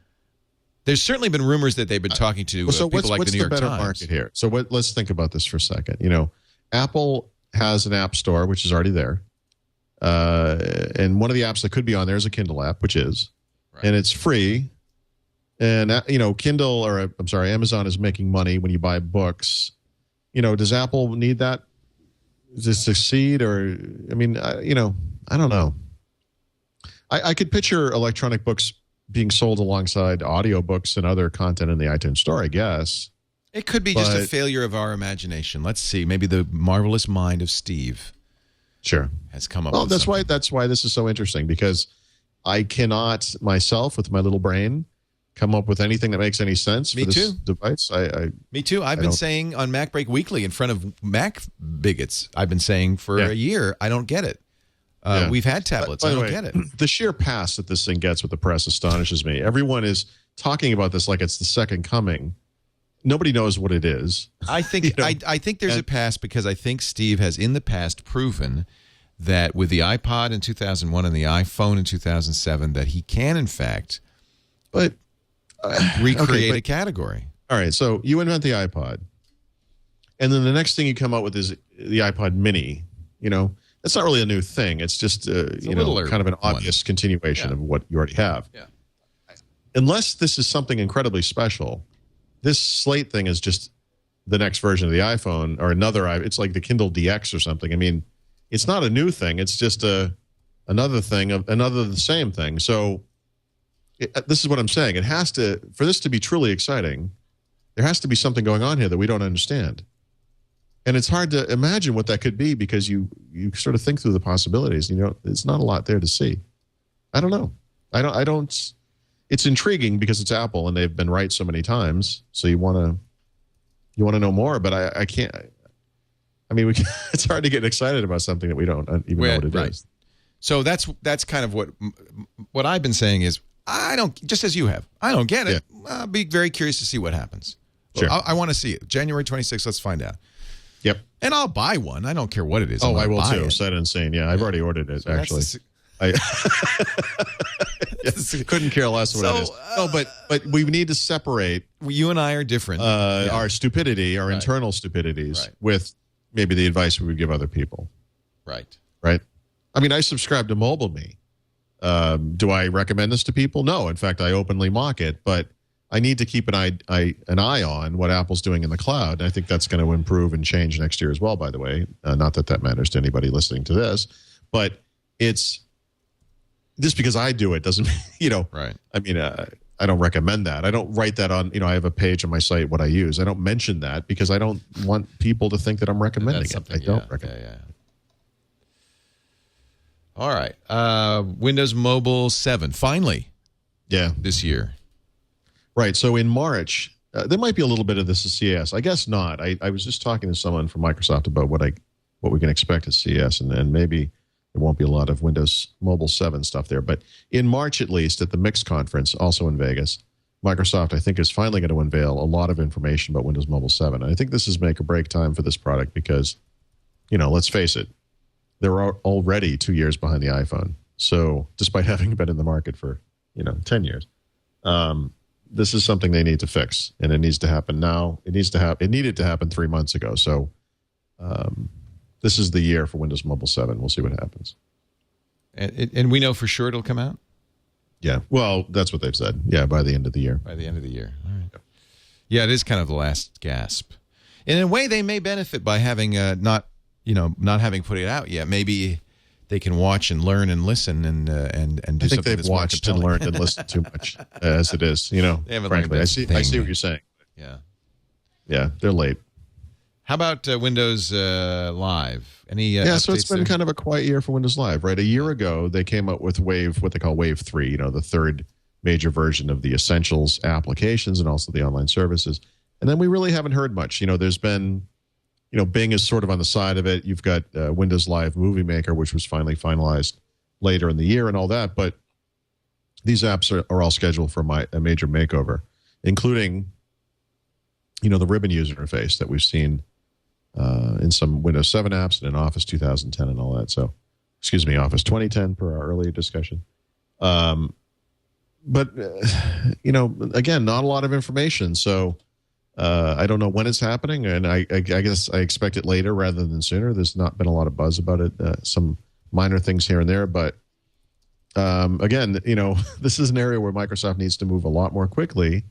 There's certainly been rumors that they've been talking to people like the New York Times. What's the better market here? So let's think about this for a second. Apple has an app store, which is already there. And one of the apps that could be on there is a Kindle app, which is. Right. And it's free. And, Amazon is making money when you buy books. Does Apple need that to succeed? Or, I don't know. I could picture electronic books being sold alongside audiobooks and other content in the iTunes store, I guess. It could be just a failure of our imagination. Let's see. Maybe the marvelous mind of Steve has come up with that's something. why this is so interesting, because I cannot myself with my little brain come up with anything that makes any sense Me for this too. device? Me too. I've been saying on Mac Break Weekly in front of Mac bigots, I've been saying for a year, I don't get it. We've had tablets. I don't get it. The sheer pass that this thing gets with the press astonishes me. Everyone is talking about this like it's the second coming. Nobody knows what it is. I think I think there's a pass because I think Steve has in the past proven that with the iPod in 2001 and the iPhone in 2007 that he can in fact recreate a category. All right, so you invent the iPod, and then the next thing you come out with is the iPod Mini. That's not really a new thing. It's just kind of an obvious continuation of what you already have. Yeah. Unless this is something incredibly special, this Slate thing is just the next version of the iPhone or another. It's like the Kindle DX or something. I mean, it's not a new thing. It's just another thing of another the same thing. So this is what I'm saying. It has to, for this to be truly exciting, there has to be something going on here that we don't understand. And it's hard to imagine what that could be because you sort of think through the possibilities. There's not a lot there to see. I don't know. I don't. It's intriguing because it's Apple and they've been right so many times. So you want to know more, but I can't. I mean, it's hard to get excited about something that we don't even know what it is. So that's kind of what I've been saying is I don't, just as you have, I don't get it. I'll be very curious to see what happens. Sure. I want to see it. January 26th. Let's find out. Yep. And I'll buy one. I don't care what it is. Oh, I will too. Sight unseen. Yeah, I've already ordered it, actually. I couldn't care less what it is. No, but we need to separate. You and I are different. Our stupidity, our internal stupidities, with maybe the advice we would give other people. Right. Right. I mean, I subscribe to MobileMe. Do I recommend this to people? No. In fact, I openly mock it. But I need to keep an eye on what Apple's doing in the cloud. And I think that's going to improve and change next year as well, by the way. Not that matters to anybody listening to this. But it's just because I do it doesn't, Right. I mean, I don't recommend that. I don't write that on, I have a page on my site, what I use. I don't mention that because I don't want people to think that I'm recommending it. I don't recommend it. All right. Windows Mobile 7, finally. Yeah. This year. Right. So in March, there might be a little bit of this at CES. I guess not. I was just talking to someone from Microsoft about what we can expect at CES, and maybe there won't be a lot of Windows Mobile 7 stuff there. But in March, at least, at the Mix conference, also in Vegas, Microsoft, I think, is finally going to unveil a lot of information about Windows Mobile 7. And I think this is make or break time for this product because, let's face it, they're already 2 years behind the iPhone. So despite having been in the market for, 10 years, this is something they need to fix, and it needs to happen now. It needed to happen 3 months ago. So this is the year for Windows Mobile 7. We'll see what happens. And we know for sure it'll come out? Yeah. Well, that's what they've said. Yeah, by the end of the year. By the end of the year. All right. Yeah, it is kind of the last gasp. And in a way, they may benefit by having not having put it out yet. Maybe they can watch and learn and listen and do something. I think they've watched and learned and listened too much as it is. Frankly, I see what you're saying. Yeah. Yeah, they're late. How about Windows Live? Any so it's been kind of a quiet year for Windows Live, right? A year ago, they came out with what they call Wave 3, the third major version of the Essentials applications and also the online services. And then we really haven't heard much. There's been, Bing is sort of on the side of it. You've got Windows Live Movie Maker, which was finally finalized later in the year and all that. But these apps are all scheduled for a major makeover, including, the ribbon user interface that we've seen in some Windows 7 apps and in Office 2010 and all that. So, Office 2010 per our earlier discussion. But, again, not a lot of information. So I don't know when it's happening, and I guess I expect it later rather than sooner. There's not been a lot of buzz about it. Some minor things here and there. But, again, this is an area where Microsoft needs to move a lot more quickly.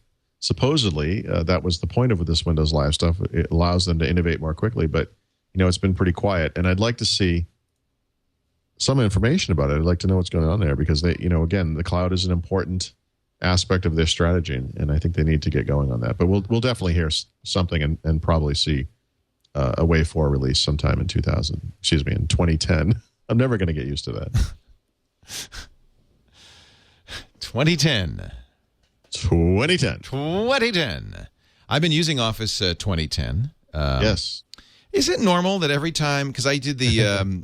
Supposedly, that was the point of this Windows Live stuff. It allows them to innovate more quickly, but, it's been pretty quiet. And I'd like to see some information about it. I'd like to know what's going on there because they, again, the cloud is an important aspect of their strategy, and I think they need to get going on that. But we'll definitely hear something and probably see a Wave 4 release sometime in 2010. I'm never going to get used to that. 2010. 2010. 2010. I've been using Office 2010. Yes. Is it normal that every time, because I did the,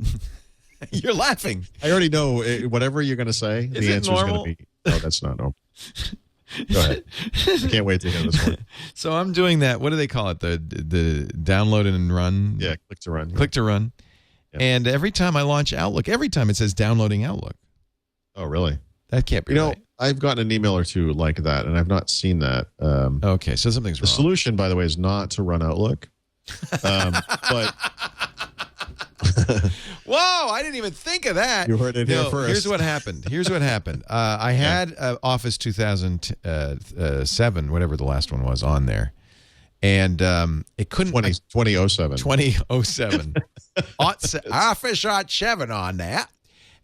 you're laughing. I already know whatever you're going to say, the answer is going to be, no, that's not normal. Go ahead. I can't wait to hear this one. So I'm doing that. What do they call it? The download and run? Yeah, click to run. Click to run. Yeah. And every time I launch Outlook, every time it says downloading Outlook. Oh, really? That can't be right. I've gotten an email or two like that, and I've not seen that. Okay, so something's wrong. The solution, by the way, is not to run Outlook. But whoa, I didn't even think of that. You heard it here first. Here's what happened. I had Office 2007, whatever the last one was, on there. And it couldn't... 2007. 2007. Office 7 on that.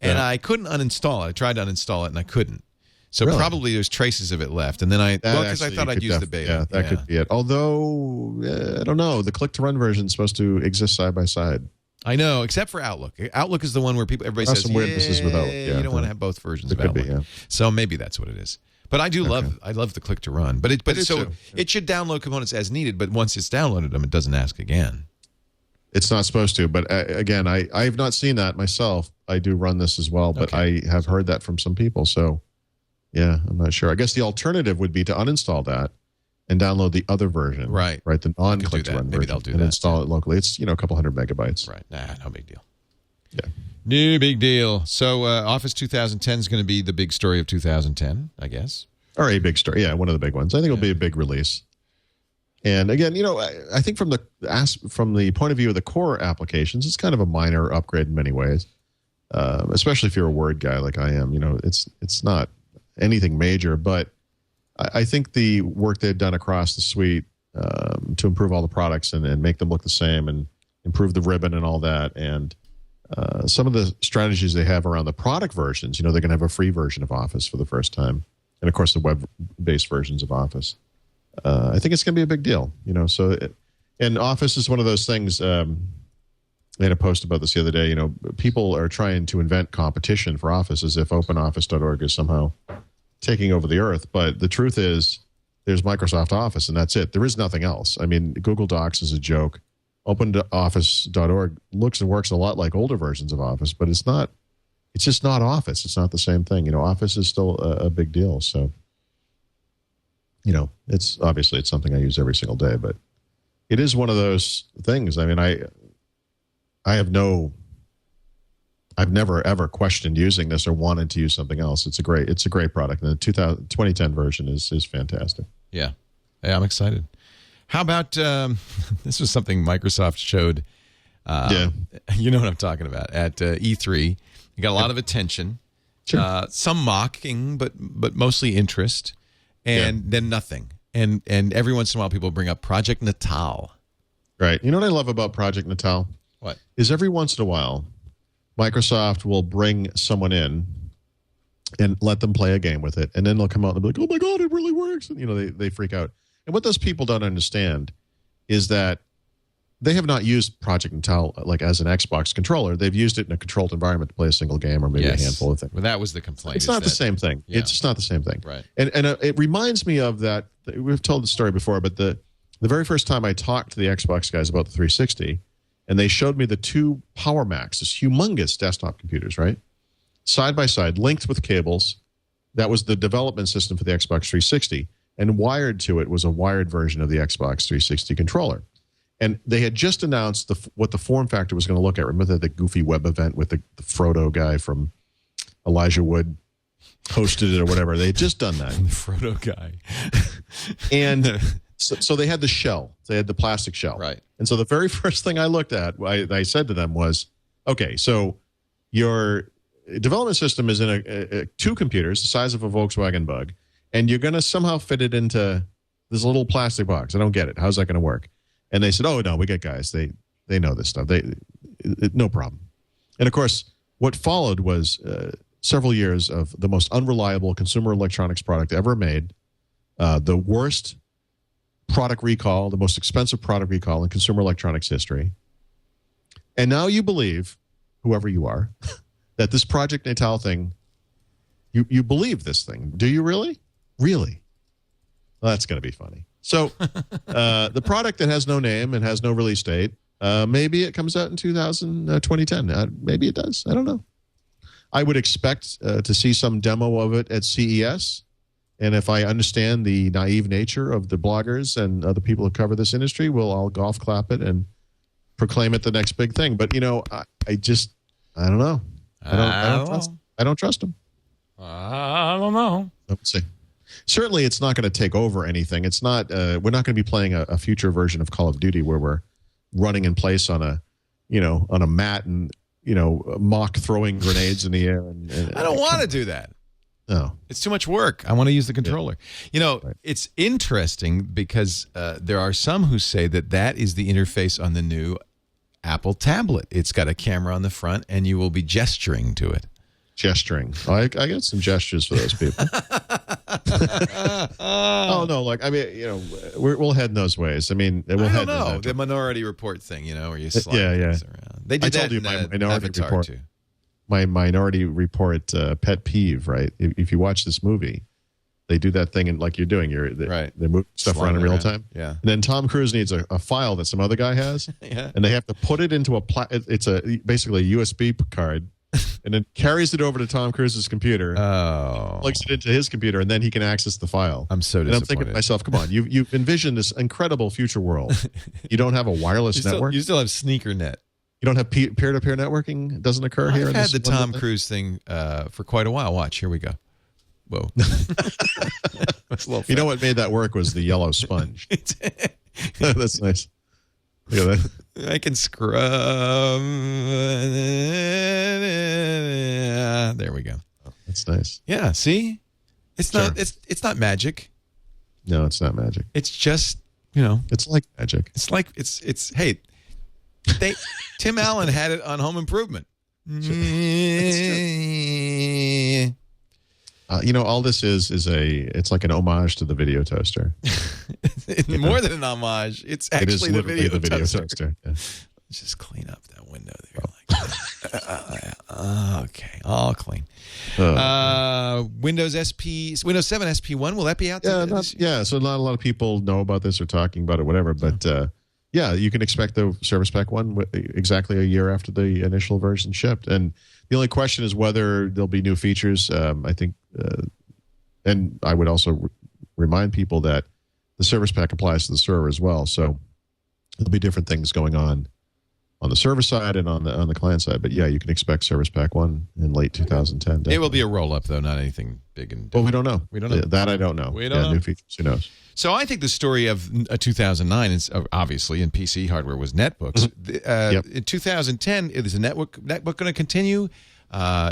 And I couldn't uninstall it. I tried to uninstall it, and I couldn't. So probably there's traces of it left. And then because I thought I'd use the beta. Yeah, that could be it. Although, I don't know. The click-to-run version is supposed to exist side by side. I know, except for Outlook. Outlook is the one where everybody says, some weirdnesses with Outlook. Yeah, you don't want to have both versions of Outlook. So maybe that's what it is. But I do love the click-to-run. But it should download components as needed, but once it's downloaded them, it doesn't ask again. It's not supposed to, but again, I have not seen that myself. I do run this as well, but I have heard that from some people. So, yeah, I'm not sure. I guess the alternative would be to uninstall that and download the other version. Right, the non-click-to-run version. Maybe they'll do that. And install it locally. It's, a couple hundred megabytes. Right. No big deal. Yeah. No big deal. So Office 2010 is going to be the big story of 2010, I guess. Or a big story. Yeah, one of the big ones. I think it'll be a big release. And again, I think from the point of view of the core applications, it's kind of a minor upgrade in many ways, especially if you're a Word guy like I am. It's not anything major, but I think the work they've done across the suite to improve all the products and make them look the same and improve the ribbon and all that, and some of the strategies they have around the product versions. They're going to have a free version of Office for the first time, and of course the web-based versions of Office. I think it's going to be a big deal, and Office is one of those things. I had a post about this the other day. People are trying to invent competition for Office as if OpenOffice.org is somehow taking over the earth. But the truth is, there's Microsoft Office, and that's it. There is nothing else. I mean, Google Docs is a joke. OpenOffice.org looks and works a lot like older versions of Office, but it's not. It's just not Office. It's not the same thing. Office is still a big deal. So. It's obviously it's something I use every single day, but it is one of those things. I mean, I've never ever questioned using this or wanted to use something else. It's a great product. And the 2010 version is fantastic. Yeah, I'm excited. How about this was something Microsoft showed. You know what I'm talking about at E3. You got a lot of attention, some mocking, but mostly interest. And then nothing. And every once in a while, people bring up Project Natal. Right. You know what I love about Project Natal? What? Is every once in a while, Microsoft will bring someone in and let them play a game with it. And then they'll come out and be like, oh, my God, it really works. And, they freak out. And what those people don't understand is that they have not used Project Natal as an Xbox controller. They've used it in a controlled environment to play a single game or maybe a handful of things. Well, that was the complaint. It's not the same thing. Yeah. It's just not the same thing. Right. And it reminds me of that. We've told the story before, but the very first time I talked to the Xbox guys about the 360, and they showed me the two Power Macs, this humongous desktop computers, right? Side by side, linked with cables. That was the development system for the Xbox 360. And wired to it was a wired version of the Xbox 360 controller. And they had just announced what the form factor was going to look at. Remember the goofy web event with the Frodo guy from Elijah Wood hosted it or whatever? They had just done that. The Frodo guy. And so they had the shell. They had the plastic shell. Right. And so the very first thing I looked at, I said to them was, okay, so your development system is in two computers the size of a Volkswagen Bug, and you're going to somehow fit it into this little plastic box. I don't get it. How's that going to work? And they said, oh, no, we got guys. They know this stuff. No problem. And, of course, what followed was several years of the most unreliable consumer electronics product ever made, the worst product recall, the most expensive product recall in consumer electronics history. And now you believe, whoever you are, that this Project Natal thing, you believe this thing. Do you really? Really? Well, that's going to be funny. So the product that has no name and has no release date, maybe it comes out in 2010. Maybe it does. I don't know. I would expect to see some demo of it at CES. And if I understand the naive nature of the bloggers and other people who cover this industry, we'll all golf clap it and proclaim it the next big thing. But, I don't know. I don't trust them. I don't know. Let's see. Certainly, it's not going to take over anything. It's not. We're not going to be playing a future version of Call of Duty where we're running in place on a mat and mock throwing grenades in the air. And I don't want to do that. No, it's too much work. I want to use the controller. Right. It's interesting because there are some who say that is the interface on the new Apple tablet. It's got a camera on the front, and you will be gesturing to it. Gesturing. I got some gestures for those people. Oh no! We'll head in those ways. I mean, we'll head. I don't know the Minority Report thing. Where you slide things around. They did I told that you in my Minority Avatar Report. Too. My Minority Report pet peeve, right? If you watch this movie, they do that thing, and like you're doing, they move stuff around in real time. Yeah. And then Tom Cruise needs a file that some other guy has, yeah. And they have to put it into it's basically a USB card, and then carries it over to Tom Cruise's computer. Oh. Plugs it into his computer, and then he can access the file. I'm so disappointed. And I'm thinking to myself, come on, you've envisioned this incredible future world. You don't have a wireless network. You still have SneakerNet. You don't have peer-to-peer networking. It doesn't occur here. I've had the Tom Cruise thing for quite a while. Watch, here we go. Whoa. You know what made that work was the yellow sponge. That's nice. Look at that. I can scrub. There we go. Oh, that's nice. Yeah, see? It's not magic. No, it's not magic. It's just, It's like magic. It's hey, Tim Allen had it on Home Improvement. All this is it's like an homage to the video toaster. More than an homage. It's actually the video toaster. Yeah. Just clean up that window there. Okay, all clean. Windows 7 SP1, will that be out there? So not a lot of people know about this or talking about it, whatever. But you can expect the Service Pack 1 exactly a year after the initial version shipped. And the only question is whether there'll be new features. I think, and I would also remind people that the Service Pack applies to the server as well. So there'll be different things going on the server side and on the client side. But yeah, you can expect Service Pack 1 in late 2010. Definitely. It will be a roll-up, though, not anything big and different. Well, we don't know. We don't know. That I don't know. We don't know. New features, who knows? So I think the story of 2009 is obviously in PC hardware was netbooks. Yep. In 2010, is the netbook going to continue?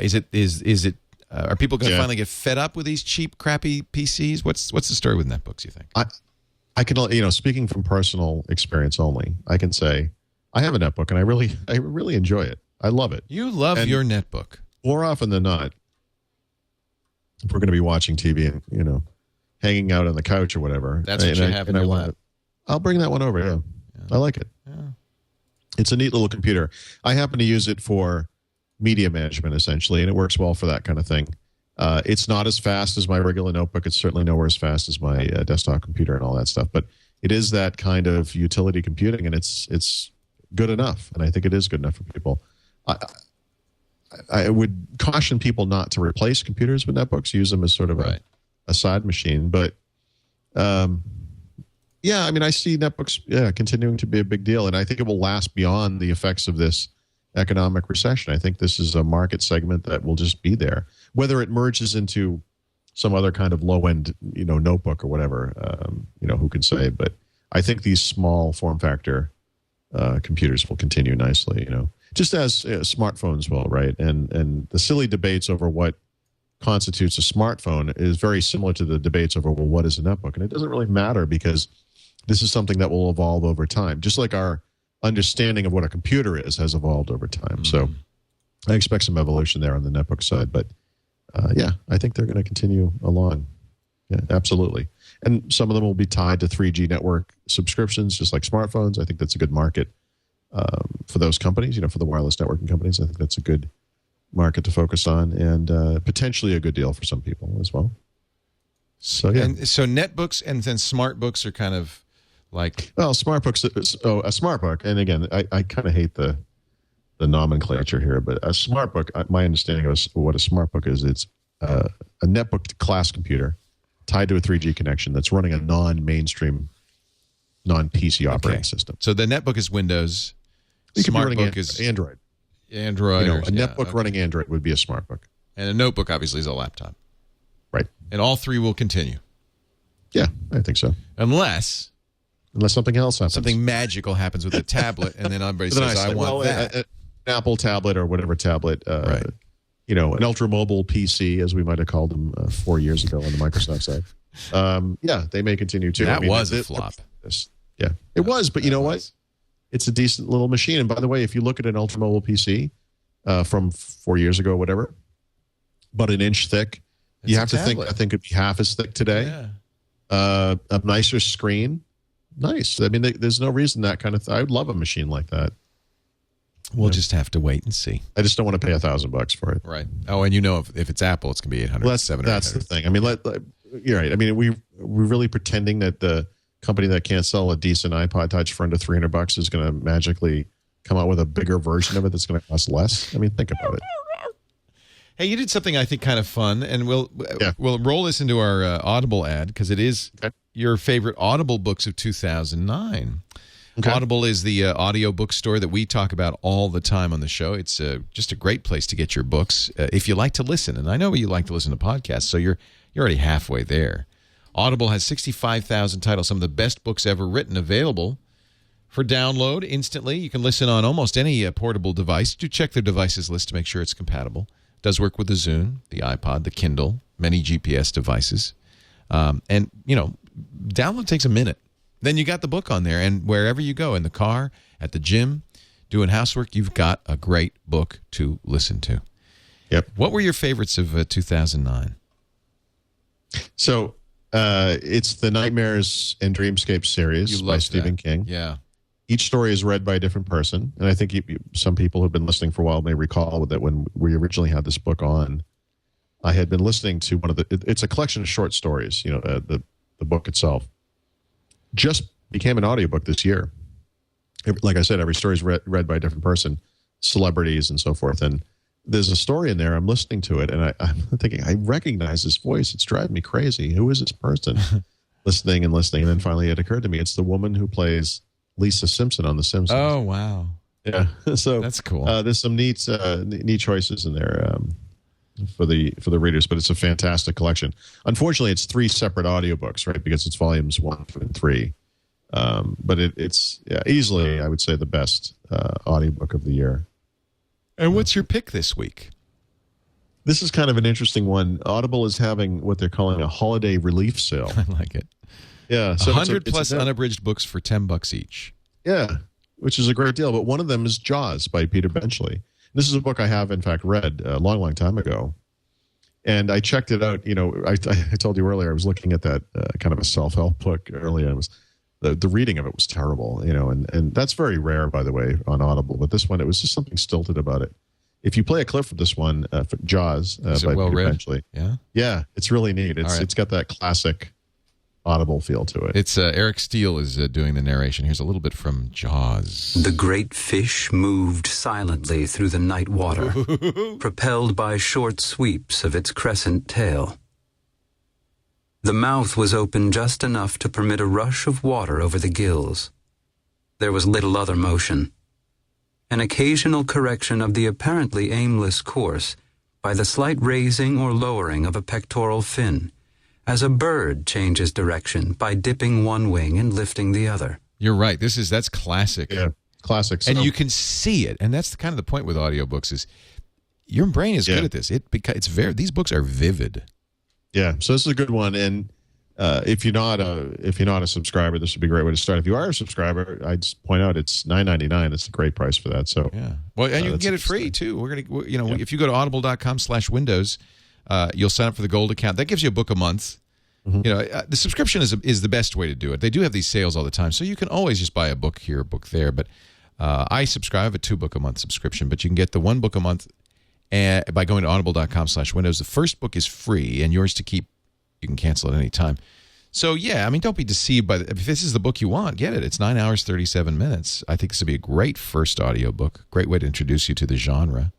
Is it? Are people going to finally get fed up with these cheap, crappy PCs? What's the story with netbooks? You think? I can speaking from personal experience only, I can say I have a netbook and I really enjoy it. I love it. You love your netbook. More often than not, if we're going to be watching TV and hanging out on the couch or whatever, that's what you have in your lap. I'll bring that one over. Yeah. I like it. Yeah. It's a neat little computer. I happen to use it for media management essentially, and it works well for that kind of thing. It's not as fast as my regular notebook. It's certainly nowhere as fast as my desktop computer and all that stuff. But it is that kind of utility computing, and it's good enough. And I think it is good enough for people. I would caution people not to replace computers with netbooks. Use them as sort of a side machine. But I see netbooks continuing to be a big deal, and I think it will last beyond the effects of this economic recession. I think this is a market segment that will just be there, whether it merges into some other kind of low-end, notebook or whatever. Who can say? But I think these small form factor computers will continue nicely. Just as smartphones will, right? And the silly debates over what constitutes a smartphone is very similar to the debates over, well, what is a netbook? And it doesn't really matter because this is something that will evolve over time, just like our understanding of what a computer is has evolved over time. Mm-hmm. So I expect some evolution there on the netbook side. But I think they're going to continue along. Yeah, absolutely. And some of them will be tied to 3G network subscriptions, just like smartphones. I think that's a good market for those companies, for the wireless networking companies. I think that's a good market to focus on, and potentially a good deal for some people as well. So yeah. And so netbooks and then smart books are kind of like... Well, smart books. A smart book, and again, I kind of hate the nomenclature here, but a smart book, my understanding of what a smart book is, it's a netbook class computer tied to a 3G connection that's running a non-mainstream, non-PC operating system. So the netbook is Windows. You could be Smart running book is Android. Android. A netbook running Android would be a smart book. And a notebook, obviously, is a laptop. Right. And all three will continue. Yeah, I think so. Unless something else happens. something magical happens with a tablet, and then everybody says, I want that. An Apple tablet or whatever tablet, Right. An ultra-mobile PC, as we might have called them 4 years ago on the Microsoft side. Yeah, they may continue too. That was a flop. It was, but you know what? It's a decent little machine. And by the way, if you look at an ultra-mobile PC from 4 years ago, whatever, about an inch thick, you have to think, I think it'd be half as thick today. Yeah. A nicer screen. Nice. I mean, there's no reason that kind of I would love a machine like that. We'll just have to wait and see. I just don't want to pay $1,000 for it. Right. Oh, and if it's Apple, it's going to be $800. Well, that's the thing. I mean, you're right. I mean, we're really pretending that the company that can't sell a decent iPod Touch for under $300 is going to magically come out with a bigger version of it that's going to cost less. I mean, think about it. Hey, you did something I think kind of fun, and we'll roll this into our Audible ad because it is your favorite Audible books of 2009. Okay. Audible is the audio bookstore that we talk about all the time on the show. It's just a great place to get your books if you like to listen. And I know you like to listen to podcasts, so you're already halfway there. Audible has 65,000 titles, some of the best books ever written, available for download instantly. You can listen on almost any portable device. Do check their devices list to make sure it's compatible. It does work with the Zune, the iPod, the Kindle, many GPS devices. And, download takes a minute. Then you got the book on there, and wherever you go, in the car, at the gym, doing housework, you've got a great book to listen to. Yep. What were your favorites of 2009? So it's the Nightmares and Dreamscapes series by Stephen King. Yeah. Each story is read by a different person, and I think some people who've been listening for a while may recall that when we originally had this book on, I had been listening to one of it's a collection of short stories, the book itself. Just became an audiobook this year. Like I said, every story is read by a different person, celebrities and so forth. And there's a story in there. I'm listening to it, and I'm thinking, I recognize this voice. It's driving me crazy. Who is this person? listening. And then finally it occurred to me, it's the woman who plays Lisa Simpson on The Simpsons. Oh, wow. Yeah. So that's cool. There's some neat choices in there for the readers, but it's a fantastic collection. Unfortunately, it's 3 separate audiobooks, right? Because it's volumes 1 and 3. But it's easily, I would say, the best audiobook of the year. And what's your pick this week? This is kind of an interesting one. Audible is having what they're calling a holiday relief sale. I like it. Yeah, so 100 plus unabridged books for $10 each. Yeah, which is a great deal. But one of them is Jaws by Peter Benchley. This is a book I have, in fact, read a long, long time ago. And I checked it out. I told you earlier, I was looking at that kind of a self-help book earlier. It was the reading of it was terrible, and that's very rare, by the way, on Audible. But this one, it was just something stilted about it. If you play a clip from this one, for Jaws by Peter Benchley, yeah, it's really neat. It's got that classic Audible feel to it. It's Eric Steele is doing the narration. Here's a little bit from Jaws. The great fish moved silently through the night water, propelled by short sweeps of its crescent tail. The mouth was open just enough to permit a rush of water over the gills. There was little other motion. An occasional correction of the apparently aimless course by the slight raising or lowering of a pectoral fin, as a bird changes direction by dipping one wing and lifting the other. You're right. That's classic. Yeah, classic. And you can see it. And that's kind of the point with audiobooks is your brain is good at this. These books are vivid. Yeah, so this is a good one. And if you're not a subscriber, this would be a great way to start. If you are a subscriber, I'd just point out it's $9.99. It's a great price for that. So yeah, well, and you can get it free too. If you go to audible.com/windows, you'll sign up for the gold account. That gives you a book a month. Mm-hmm. The subscription is the best way to do it. They do have these sales all the time, so you can always just buy a book here, a book there. But I subscribe. I have a 2-book-a-month subscription, but you can get the 1 book a month by going to audible.com/windows. The first book is free and yours to keep You can cancel at any time. So, yeah, I mean, don't be deceived by if this is the book you want, get it. It's 9 hours, 37 minutes. I think this would be a great first audiobook, great way to introduce you to the genre.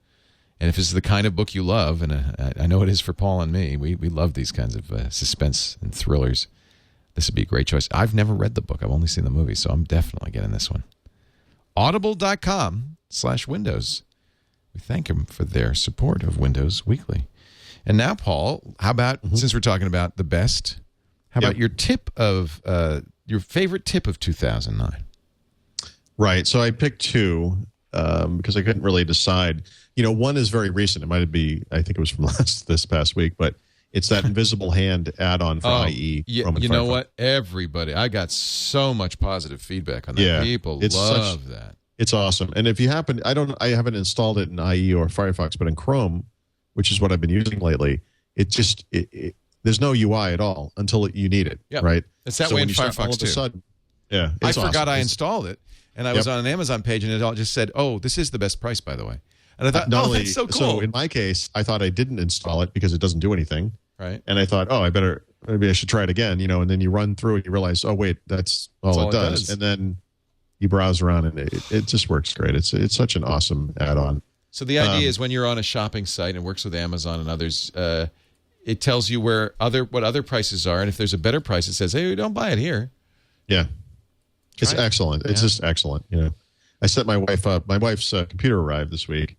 And if this is the kind of book you love, and I know it is for Paul and me, we love these kinds of suspense and thrillers, this would be a great choice. I've never read the book. I've only seen the movie, so I'm definitely getting this one. Audible.com/Windows. We thank them for their support of Windows Weekly. And now, Paul, how about, since we're talking about the best, how about your favorite tip of 2009? Right. So I picked two because I couldn't really decide. One is very recent. It might be, I think it was from this past week, but it's that invisible hand add-on for IE. Yeah, you know what? Everybody, I got so much positive feedback on that. Yeah, People love that. It's awesome. And if you happen, I haven't installed it in IE or Firefox, but in Chrome, which is what I've been using lately, there's no UI at all until you need it, right? It's that way in Firefox, too. I forgot I installed it, and I was on an Amazon page, and it all just said, oh, this is the best price, by the way. And I thought, that's so cool. So in my case, I thought I didn't install it because it doesn't do anything. Right. And I thought, maybe I should try it again, and then you run through and you realize, oh, wait, that's all it does. And then you browse around, and it just works great. It's such an awesome add-on. So the idea is when you're on a shopping site and works with Amazon and others, it tells you what other prices are, and if there's a better price, it says, "Hey, don't buy it here." Yeah, it's excellent. It's just excellent. I set my wife up. My wife's computer arrived this week,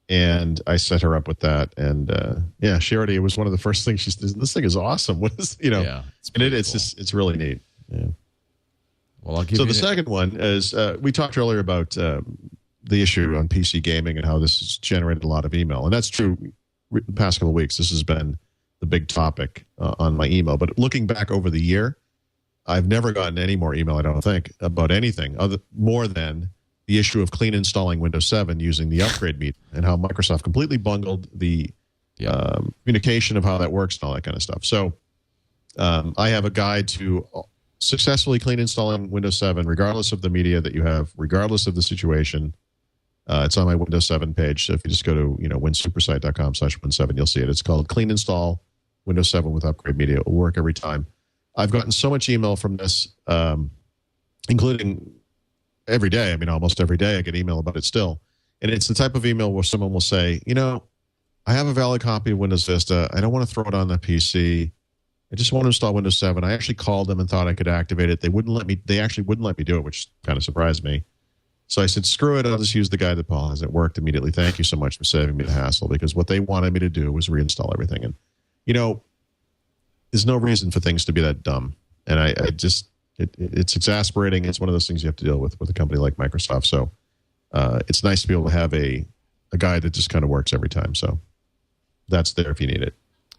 and I set her up with that. And she already. It was one of the first things she said. This thing is awesome. What is it's really neat. Yeah. Well, I'll give you. So the second one is we talked earlier about the issue on PC gaming and how this has generated a lot of email, and that's true. The past couple of weeks, this has been the big topic on my email. But looking back over the year, I've never gotten any more email, I don't think, about anything more than the issue of clean installing Windows 7 using the upgrade meter and how Microsoft completely bungled the communication of how that works and all that kind of stuff. So I have a guide to successfully clean installing Windows 7, regardless of the media that you have, regardless of the situation. It's on my Windows 7 page. So if you just go to winsupersite.com/win7, you'll see it. It's called Clean Install Windows 7 with Upgrade Media. It will work every time. I've gotten so much email from this, including every day. I mean, almost every day I get email about it still. And it's the type of email where someone will say, I have a valid copy of Windows Vista. I don't want to throw it on the PC. I just want to install Windows 7. I actually called them and thought I could activate it. They actually wouldn't let me do it, which kind of surprised me. So I said, screw it. I'll just use the guide that Paul has. It worked immediately. Thank you so much for saving me the hassle, because what they wanted me to do was reinstall everything. And, there's no reason for things to be that dumb. And it's exasperating. It's one of those things you have to deal with a company like Microsoft. So it's nice to be able to have a guide that just kind of works every time. So that's there if you need it.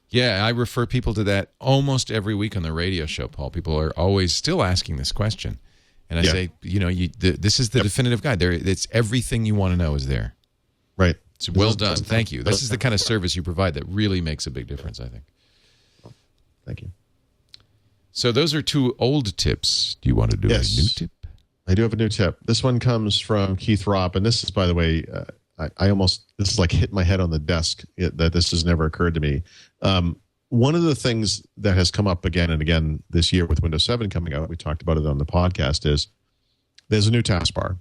Yeah, I refer people to that almost every week on the radio show, Paul. People are always still asking this question. And I say, this is the definitive guide. It's everything you want to know is there. Right. It's well done. Thank you. This is the kind of service you provide that really makes a big difference, I think. Thank you. So those are two old tips. Do you want to do a new tip? I do have a new tip. This one comes from Keith Ropp, and this is, by the way, this is like hit my head on the desk that this has never occurred to me. One of the things that has come up again and again this year with Windows 7 coming out, we talked about it on the podcast, is there's a new taskbar.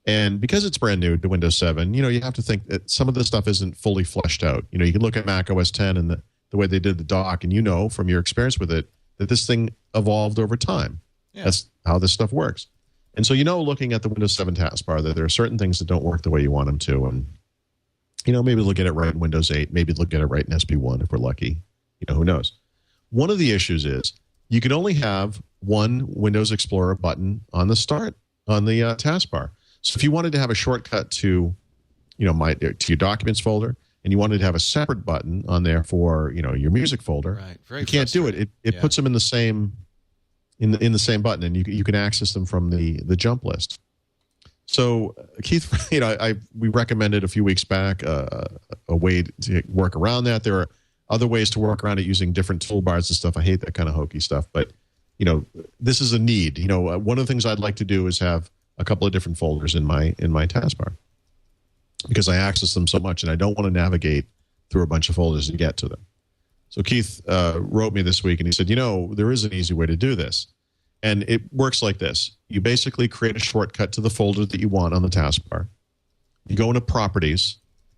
And because it's brand new to Windows 7, you have to think that some of this stuff isn't fully fleshed out. You can look at Mac OS 10 and the way they did the dock, and from your experience with it that this thing evolved over time. Yeah. That's how this stuff works. And so, looking at the Windows 7 taskbar, that there are certain things that don't work the way you want them to. And, maybe they'll get it right in Windows 8. Maybe they'll get it right in SP1 if we're lucky. Who knows? One of the issues is you can only have one Windows Explorer button on the taskbar. So if you wanted to have a shortcut to, to your documents folder, and you wanted to have a separate button on there for, your music folder, right. You can't do it. It puts them in the same in the same button, and you can access them from the jump list. So Keith, we recommended a few weeks back a way to work around that. There are other ways to work around it using different toolbars and stuff. I hate that kind of hokey stuff, but this is a need. One of the things I'd like to do is have a couple of different folders in my taskbar, because I access them so much and I don't want to navigate through a bunch of folders to get to them. So Keith wrote me this week, and he said, there is an easy way to do this. And it works like this. You basically create a shortcut to the folder that you want on the taskbar. You go into Properties,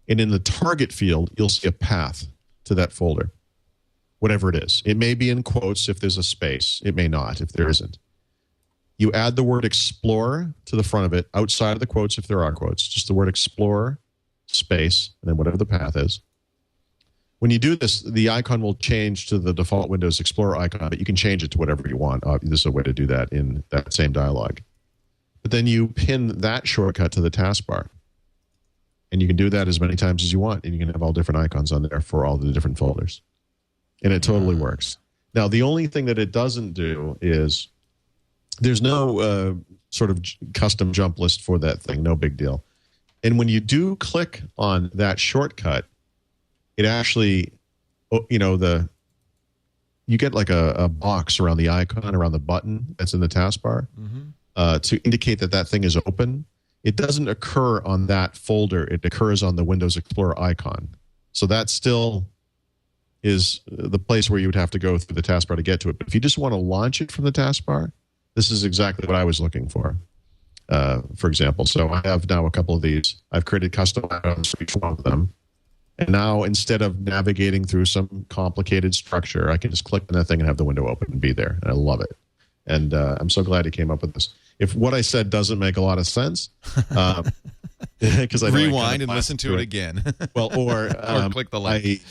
and in the Target field, you'll see a path to that folder, whatever it is. It may be in quotes if there's a space. It may not if there isn't. You add the word Explorer to the front of it, outside of the quotes if there are quotes. Just the word Explorer, space, and then whatever the path is. When you do this, the icon will change to the default Windows Explorer icon, but you can change it to whatever you want. There's a way to do that in that same dialog. But then you pin that shortcut to the taskbar. And you can do that as many times as you want, and you can have all different icons on there for all the different folders. And it totally works. Now, the only thing that it doesn't do is there's no sort of custom jump list for that thing, no big deal. And when you do click on that shortcut, it actually, you get like a box around the icon, around the button that's in the taskbar to indicate that thing is open. It doesn't occur on that folder. It occurs on the Windows Explorer icon. So that still is the place where you would have to go through the taskbar to get to it. But if you just want to launch it from the taskbar, this is exactly what I was looking for example. So I have now a couple of these. I've created custom icons for each one of them. And now, instead of navigating through some complicated structure, I can just click on that thing and have the window open and be there. And I love it. And I'm so glad he came up with this. If what I said doesn't make a lot of sense, because I rewind and listen to it again. Well, or click the link.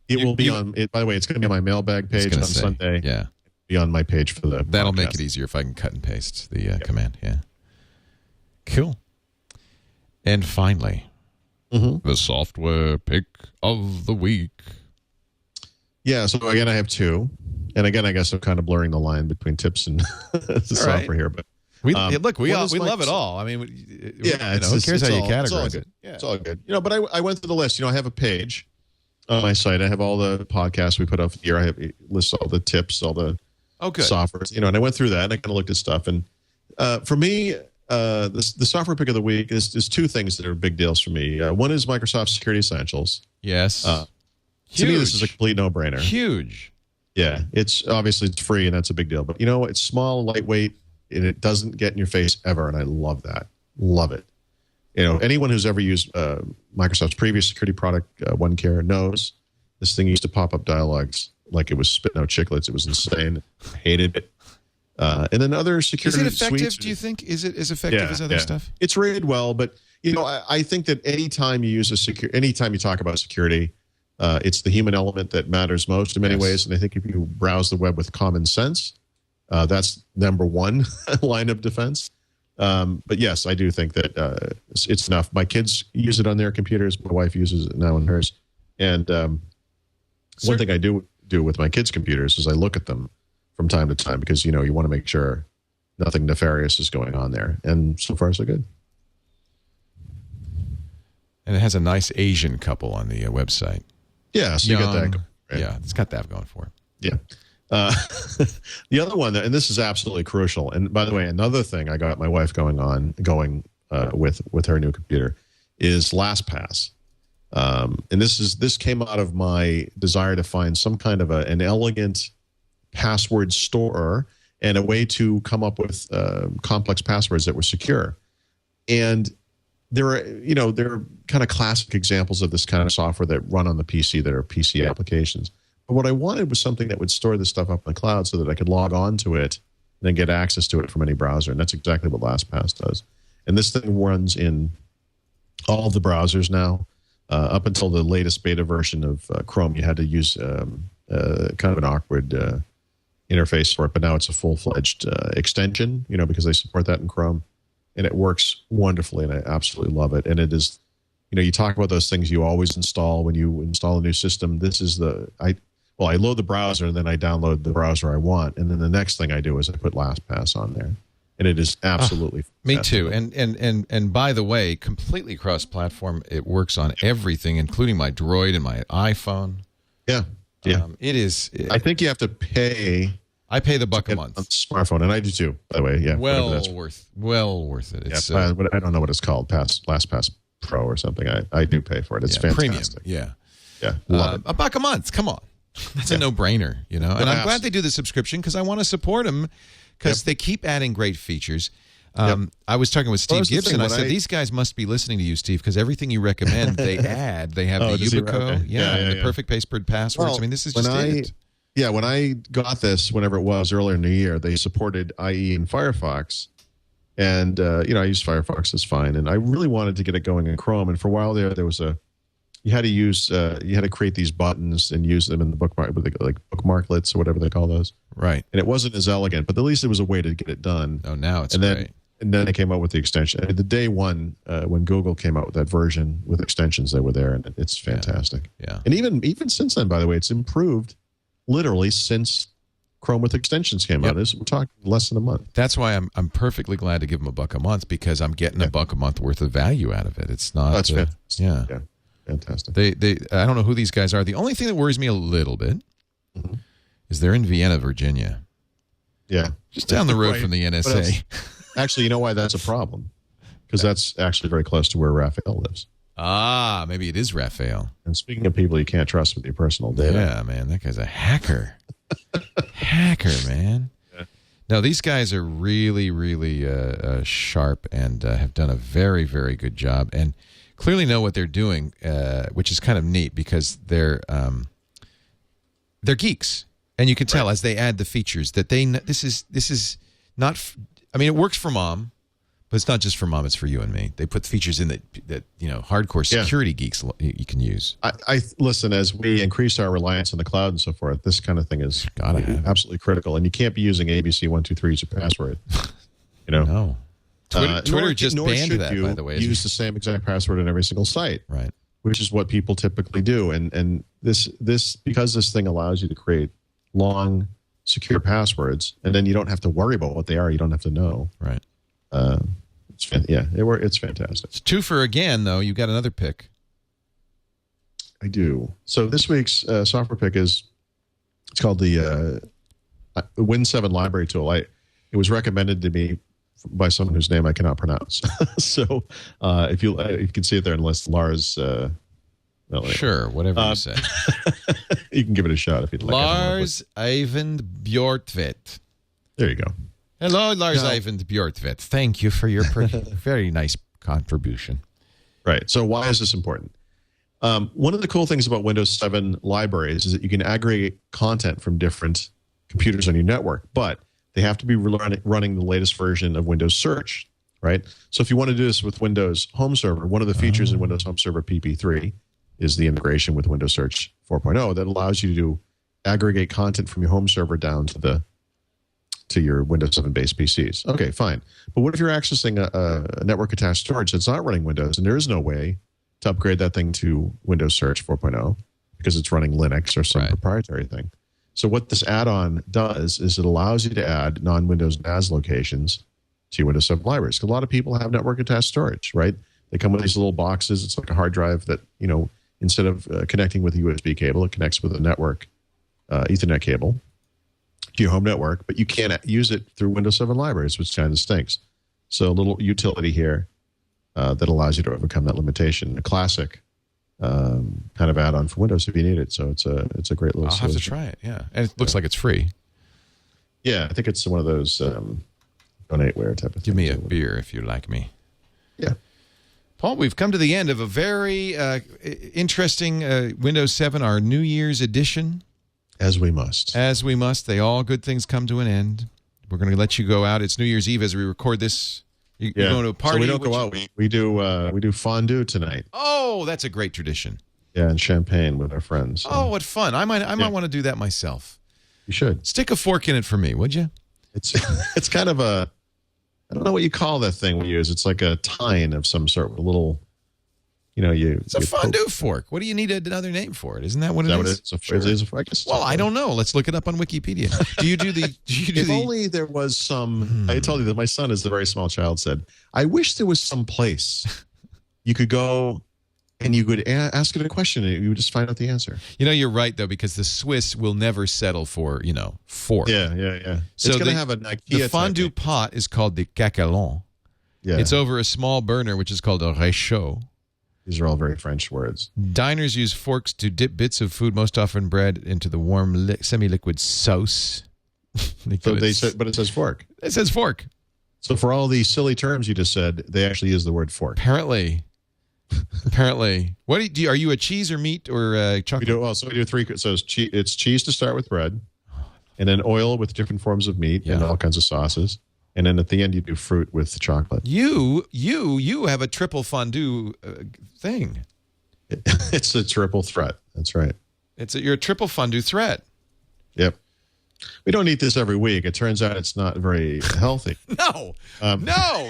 It will be on. By the way, it's going to be on my mailbag page on Sunday. Yeah, be on my page for the. That'll podcast. make it easier if I can cut and paste the command. Yeah, cool. And finally. The software pick of the week. Yeah, so again, I have two. And again, I guess I'm kind of blurring the line between tips and the software here. But we love it all. I mean, who cares how you categorize it? Yeah. It's all good. But I went through the list. I have a page on my site. I have all the podcasts we put up here. I have lists all the tips, all the software. And I went through that and I kind of looked at stuff. And for me, the software pick of the week is two things that are big deals for me. One is Microsoft Security Essentials. Yes. To me, this is a complete no-brainer. Huge. Yeah, it's free, and that's a big deal. But it's small, lightweight, and it doesn't get in your face ever, and I love that. Love it. Anyone who's ever used Microsoft's previous security product, OneCare, knows this thing used to pop up dialogues like it was spitting out chiclets. It was insane. Hated it. And then other security suites. Is it effective, suites, do you think? Is it as effective as other stuff? It's rated well, but I think that anytime you anytime you talk about security, it's the human element that matters most in many ways. And I think if you browse the web with common sense, that's number one line of defense. But yes, I do think that it's enough. My kids use it on their computers. My wife uses it now on hers. And one thing I do with my kids' computers is I look at them from time to time because, you want to make sure nothing nefarious is going on there. And so far, so good. And it has a nice Asian couple on the website. Yeah, so you got that. Right? Yeah, it's got that going for it. Yeah. The other one, and this is absolutely crucial. And by the way, another thing I got my wife going with her new computer is LastPass. And this came out of my desire to find some kind of an elegant password store and a way to come up with complex passwords that were secure. And there are kind of classic examples of this kind of software that run on the PC that are PC applications. But what I wanted was something that would store this stuff up in the cloud so that I could log on to it and then get access to it from any browser. And that's exactly what LastPass does. And this thing runs in all of the browsers now. Up until the latest beta version of Chrome, you had to use kind of an awkward interface for it, but now it's a full-fledged extension, because they support that in Chrome, and it works wonderfully, and I absolutely love it. And it is, you talk about those things you always install when you install a new system. This is I load the browser, and then I download the browser I want, and then the next thing I do is I put LastPass on there. And it is absolutely me too. And by the way, completely cross-platform. It works on everything, including my Droid and my iPhone. Yeah. It is. I think you have to pay. I pay the $1 a month on the smartphone, and I do too. By the way, yeah. Well worth it. It's, I don't know what it's called, LastPass Pro or something. I do pay for it. It's fantastic. Premium. Yeah. Love it. $1 a month. Come on. That's a no-brainer, you know. And I'm glad they do the subscription because I want to support them because they keep adding great features. I was talking with Steve Gibson. I said, these guys must be listening to you, Steve, because everything you recommend, they add. They have the Yubico, the perfect password passwords. Well, I mean, this is just it. Yeah, when I got this, whenever it was earlier in the year, they supported IE and Firefox. And, I use Firefox, it's fine. And I really wanted to get it going in Chrome. And for a while there was you had to create these buttons and use them in the bookmark, like bookmarklets or whatever they call those. Right. And it wasn't as elegant, but at least it was a way to get it done. Oh, now it's great. And then they came out with the extension. The day one, when Google came out with that version with extensions, they were there, and it's fantastic. Yeah. And even since then, by the way, it's improved literally since Chrome with extensions came out. We're talking less than a month. That's why I'm perfectly glad to give them $1 a month because I'm getting $1 a month worth of value out of it. It's not. That's fantastic. Yeah. Fantastic. They I don't know who these guys are. The only thing that worries me a little bit is they're in Vienna, Virginia. Yeah. Just down the road from the NSA. Actually, you know why that's a problem? Because that's actually very close to where Raphael lives. Ah, maybe it is Raphael. And speaking of people you can't trust with your personal data. Yeah, man, that guy's a hacker. Hacker, man. Yeah. No, these guys are really, really sharp and have done a very, very good job and clearly know what they're doing, which is kind of neat because they're geeks. And you can tell as they add the features that this is not... I mean, it works for Mom, but it's not just for Mom. It's for you and me. They put features in that hardcore security geeks you can use. I listen, as we increase our reliance on the cloud and so forth, this kind of thing is absolutely critical. And you can't be using ABC123 as your password. No. Twitter just banned that, by the way. Use the same exact password on every single site. Right. Which is what people typically do. And this because this thing allows you to create long, secure passwords, and then you don't have to worry about what they are. You don't have to know. Right. It's fantastic. It's two for again, though. You got another pick. I do. So this week's software pick it's called the Win7 library tool. It was recommended to me by someone whose name I cannot pronounce. So if you can see it there, unless Lars. Sure, whatever you say. You can give it a shot if you'd like. Lars Eivind Bjortvedt. There you go. Hello, Lars Eivind Bjortvedt. Thank you for your very nice contribution. Right. So why is this important? One of the cool things about Windows 7 libraries is that you can aggregate content from different computers on your network, but they have to be running the latest version of Windows Search, right? So if you want to do this with Windows Home Server, one of the features in Windows Home Server PP3 is the integration with Windows Search 4.0 that allows you to aggregate content from your home server down to your Windows 7 based PCs. Okay, fine. But what if you're accessing a network attached storage that's not running Windows and there is no way to upgrade that thing to Windows Search 4.0 because it's running Linux or some proprietary thing? So what this add-on does is it allows you to add non-Windows NAS locations to your Windows 7 libraries. Because a lot of people have network attached storage, right? They come with these little boxes. It's like a hard drive that, instead of connecting with a USB cable, it connects with a network Ethernet cable to your home network, but you can't use it through Windows 7 libraries, which kind of stinks. So a little utility here that allows you to overcome that limitation. A classic kind of add-on for Windows if you need it. So it's a great little solution. I'll have to try it, yeah. And it looks like it's free. Yeah, I think it's one of those donateware type of thing. Give me a beer if you like me. Yeah. Paul, we've come to the end of a very interesting Windows 7, our New Year's edition. As we must. As we must. All good things come to an end. We're going to let you go out. It's New Year's Eve as we record this. You're going to a party. So we don't go out. We do fondue tonight. Oh, that's a great tradition. Yeah, and champagne with our friends. So. Oh, what fun. I might want to do that myself. You should. Stick a fork in it for me, would you? It's kind of a... I don't know what you call that thing we use. It's like a tine of some sort, with a little, It's a fondue fork. What do you need another name for it? Isn't that what it is? Well, I don't know. Let's look it up on Wikipedia. If only there was some... I told you that my son, as a very small child, said, I wish there was some place you could go and you could ask it a question and you would just find out the answer. You're right, though, because the Swiss will never settle for, fork. Yeah. So it's going to have an IKEA the fondue pot is called the caquelon. Yeah. It's over a small burner, which is called a réchaud. These are all very French words. Diners use forks to dip bits of food, most often bread, into the warm semi-liquid sauce. But it says fork. It says fork. So for all these silly terms you just said, they actually use the word fork. Apparently. What do you, are you a cheese or meat or chocolate? We do three. So it's cheese to start with bread, and then oil with different forms of meat and all kinds of sauces. And then at the end, you do fruit with chocolate. You have a triple fondue thing. It's a triple threat. That's right. You're a triple fondue threat. Yep. We don't eat this every week. It turns out it's not very healthy. No,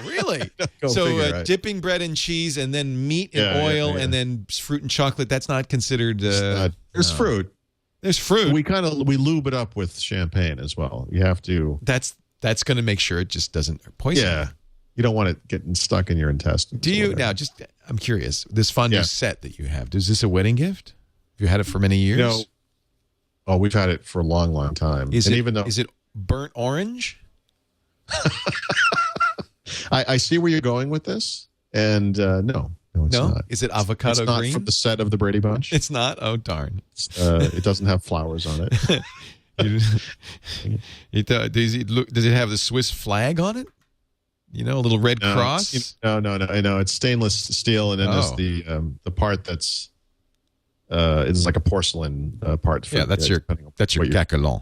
really. So dipping bread in cheese and then meat in oil and then fruit and chocolate, that's not considered... there's fruit. There's fruit. We lube it up with champagne as well. You have to... That's going to make sure it just doesn't poison. Yeah. You don't want it getting stuck in your intestines. Do you... Now, I'm curious. This fondue set that you have, is this a wedding gift? Have you had it for many years? We've had it for a long, long time. Is it burnt orange? I see where you're going with this, and no, it's not. Is it avocado it's not green? From the set of the Brady Bunch. It's not. Oh darn! It doesn't have flowers on it. Does it have the Swiss flag on it? A little red cross. No. It's stainless steel, and then there's the part that's. It's like a porcelain part. That's your cacalan.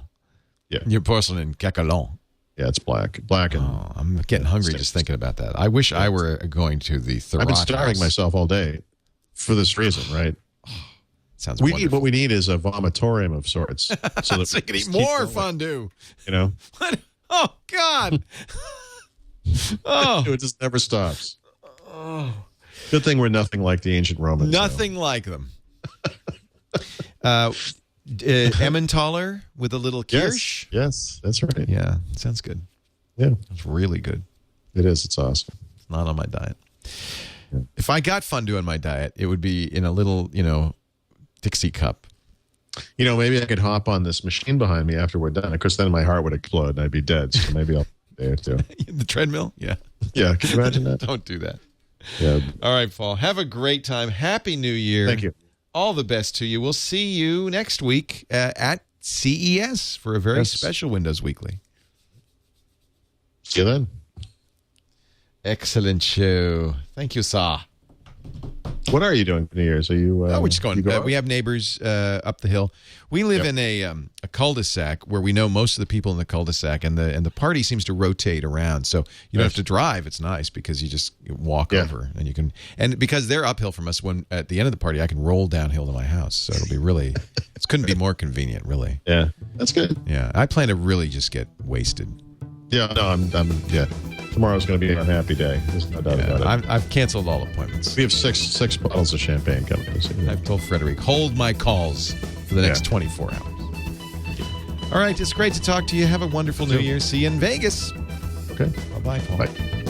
Yeah, your porcelain cacalan. Yeah, it's black and. Oh, I'm getting hungry just thinking about that. I wish I were going to the Thurrott. I've been starving myself all day for this reason, right? Sounds wonderful. What we need is a vomitorium of sorts, so that we can eat more fondue. What? Oh God! It just never stops. Good thing we're nothing like the ancient Romans. Nothing like them. Emmentaler with a little kirsch. Yes, that's right. Yeah, sounds good. Yeah, it's really good. It is. It's awesome. It's not on my diet. Yeah. If I got fondue on my diet, it would be in a little, Dixie cup. Maybe I could hop on this machine behind me after we're done. Of course, then my heart would explode and I'd be dead. So maybe I'll do it too. The treadmill? Yeah. Yeah. Can you imagine that? Don't do that. Yeah. All right, Paul. Have a great time. Happy New Year. Thank you. All the best to you. We'll see you next week at CES for a very special Windows Weekly. See you then. Excellent show. Thank you, sir. What are you doing for New Year's? Are you? We're just going. We have neighbors up the hill. We live in a cul-de-sac where we know most of the people in the cul-de-sac, and the party seems to rotate around. So you don't have to drive. It's nice because you just walk over, and you can. And because they're uphill from us, when at the end of the party, I can roll downhill to my house. So it'll be really. It couldn't be more convenient, really. Yeah, that's good. Yeah, I plan to really just get wasted. Yeah, no, I'm tomorrow's going to be an unhappy day. There's no doubt about it. I've canceled all appointments. We have six bottles of champagne coming. I've told Frederick, hold my calls for the next 24 hours. All right, it's great to talk to you. Have a wonderful New Year. See you in Vegas. Okay. Bye-bye, Paul. Bye.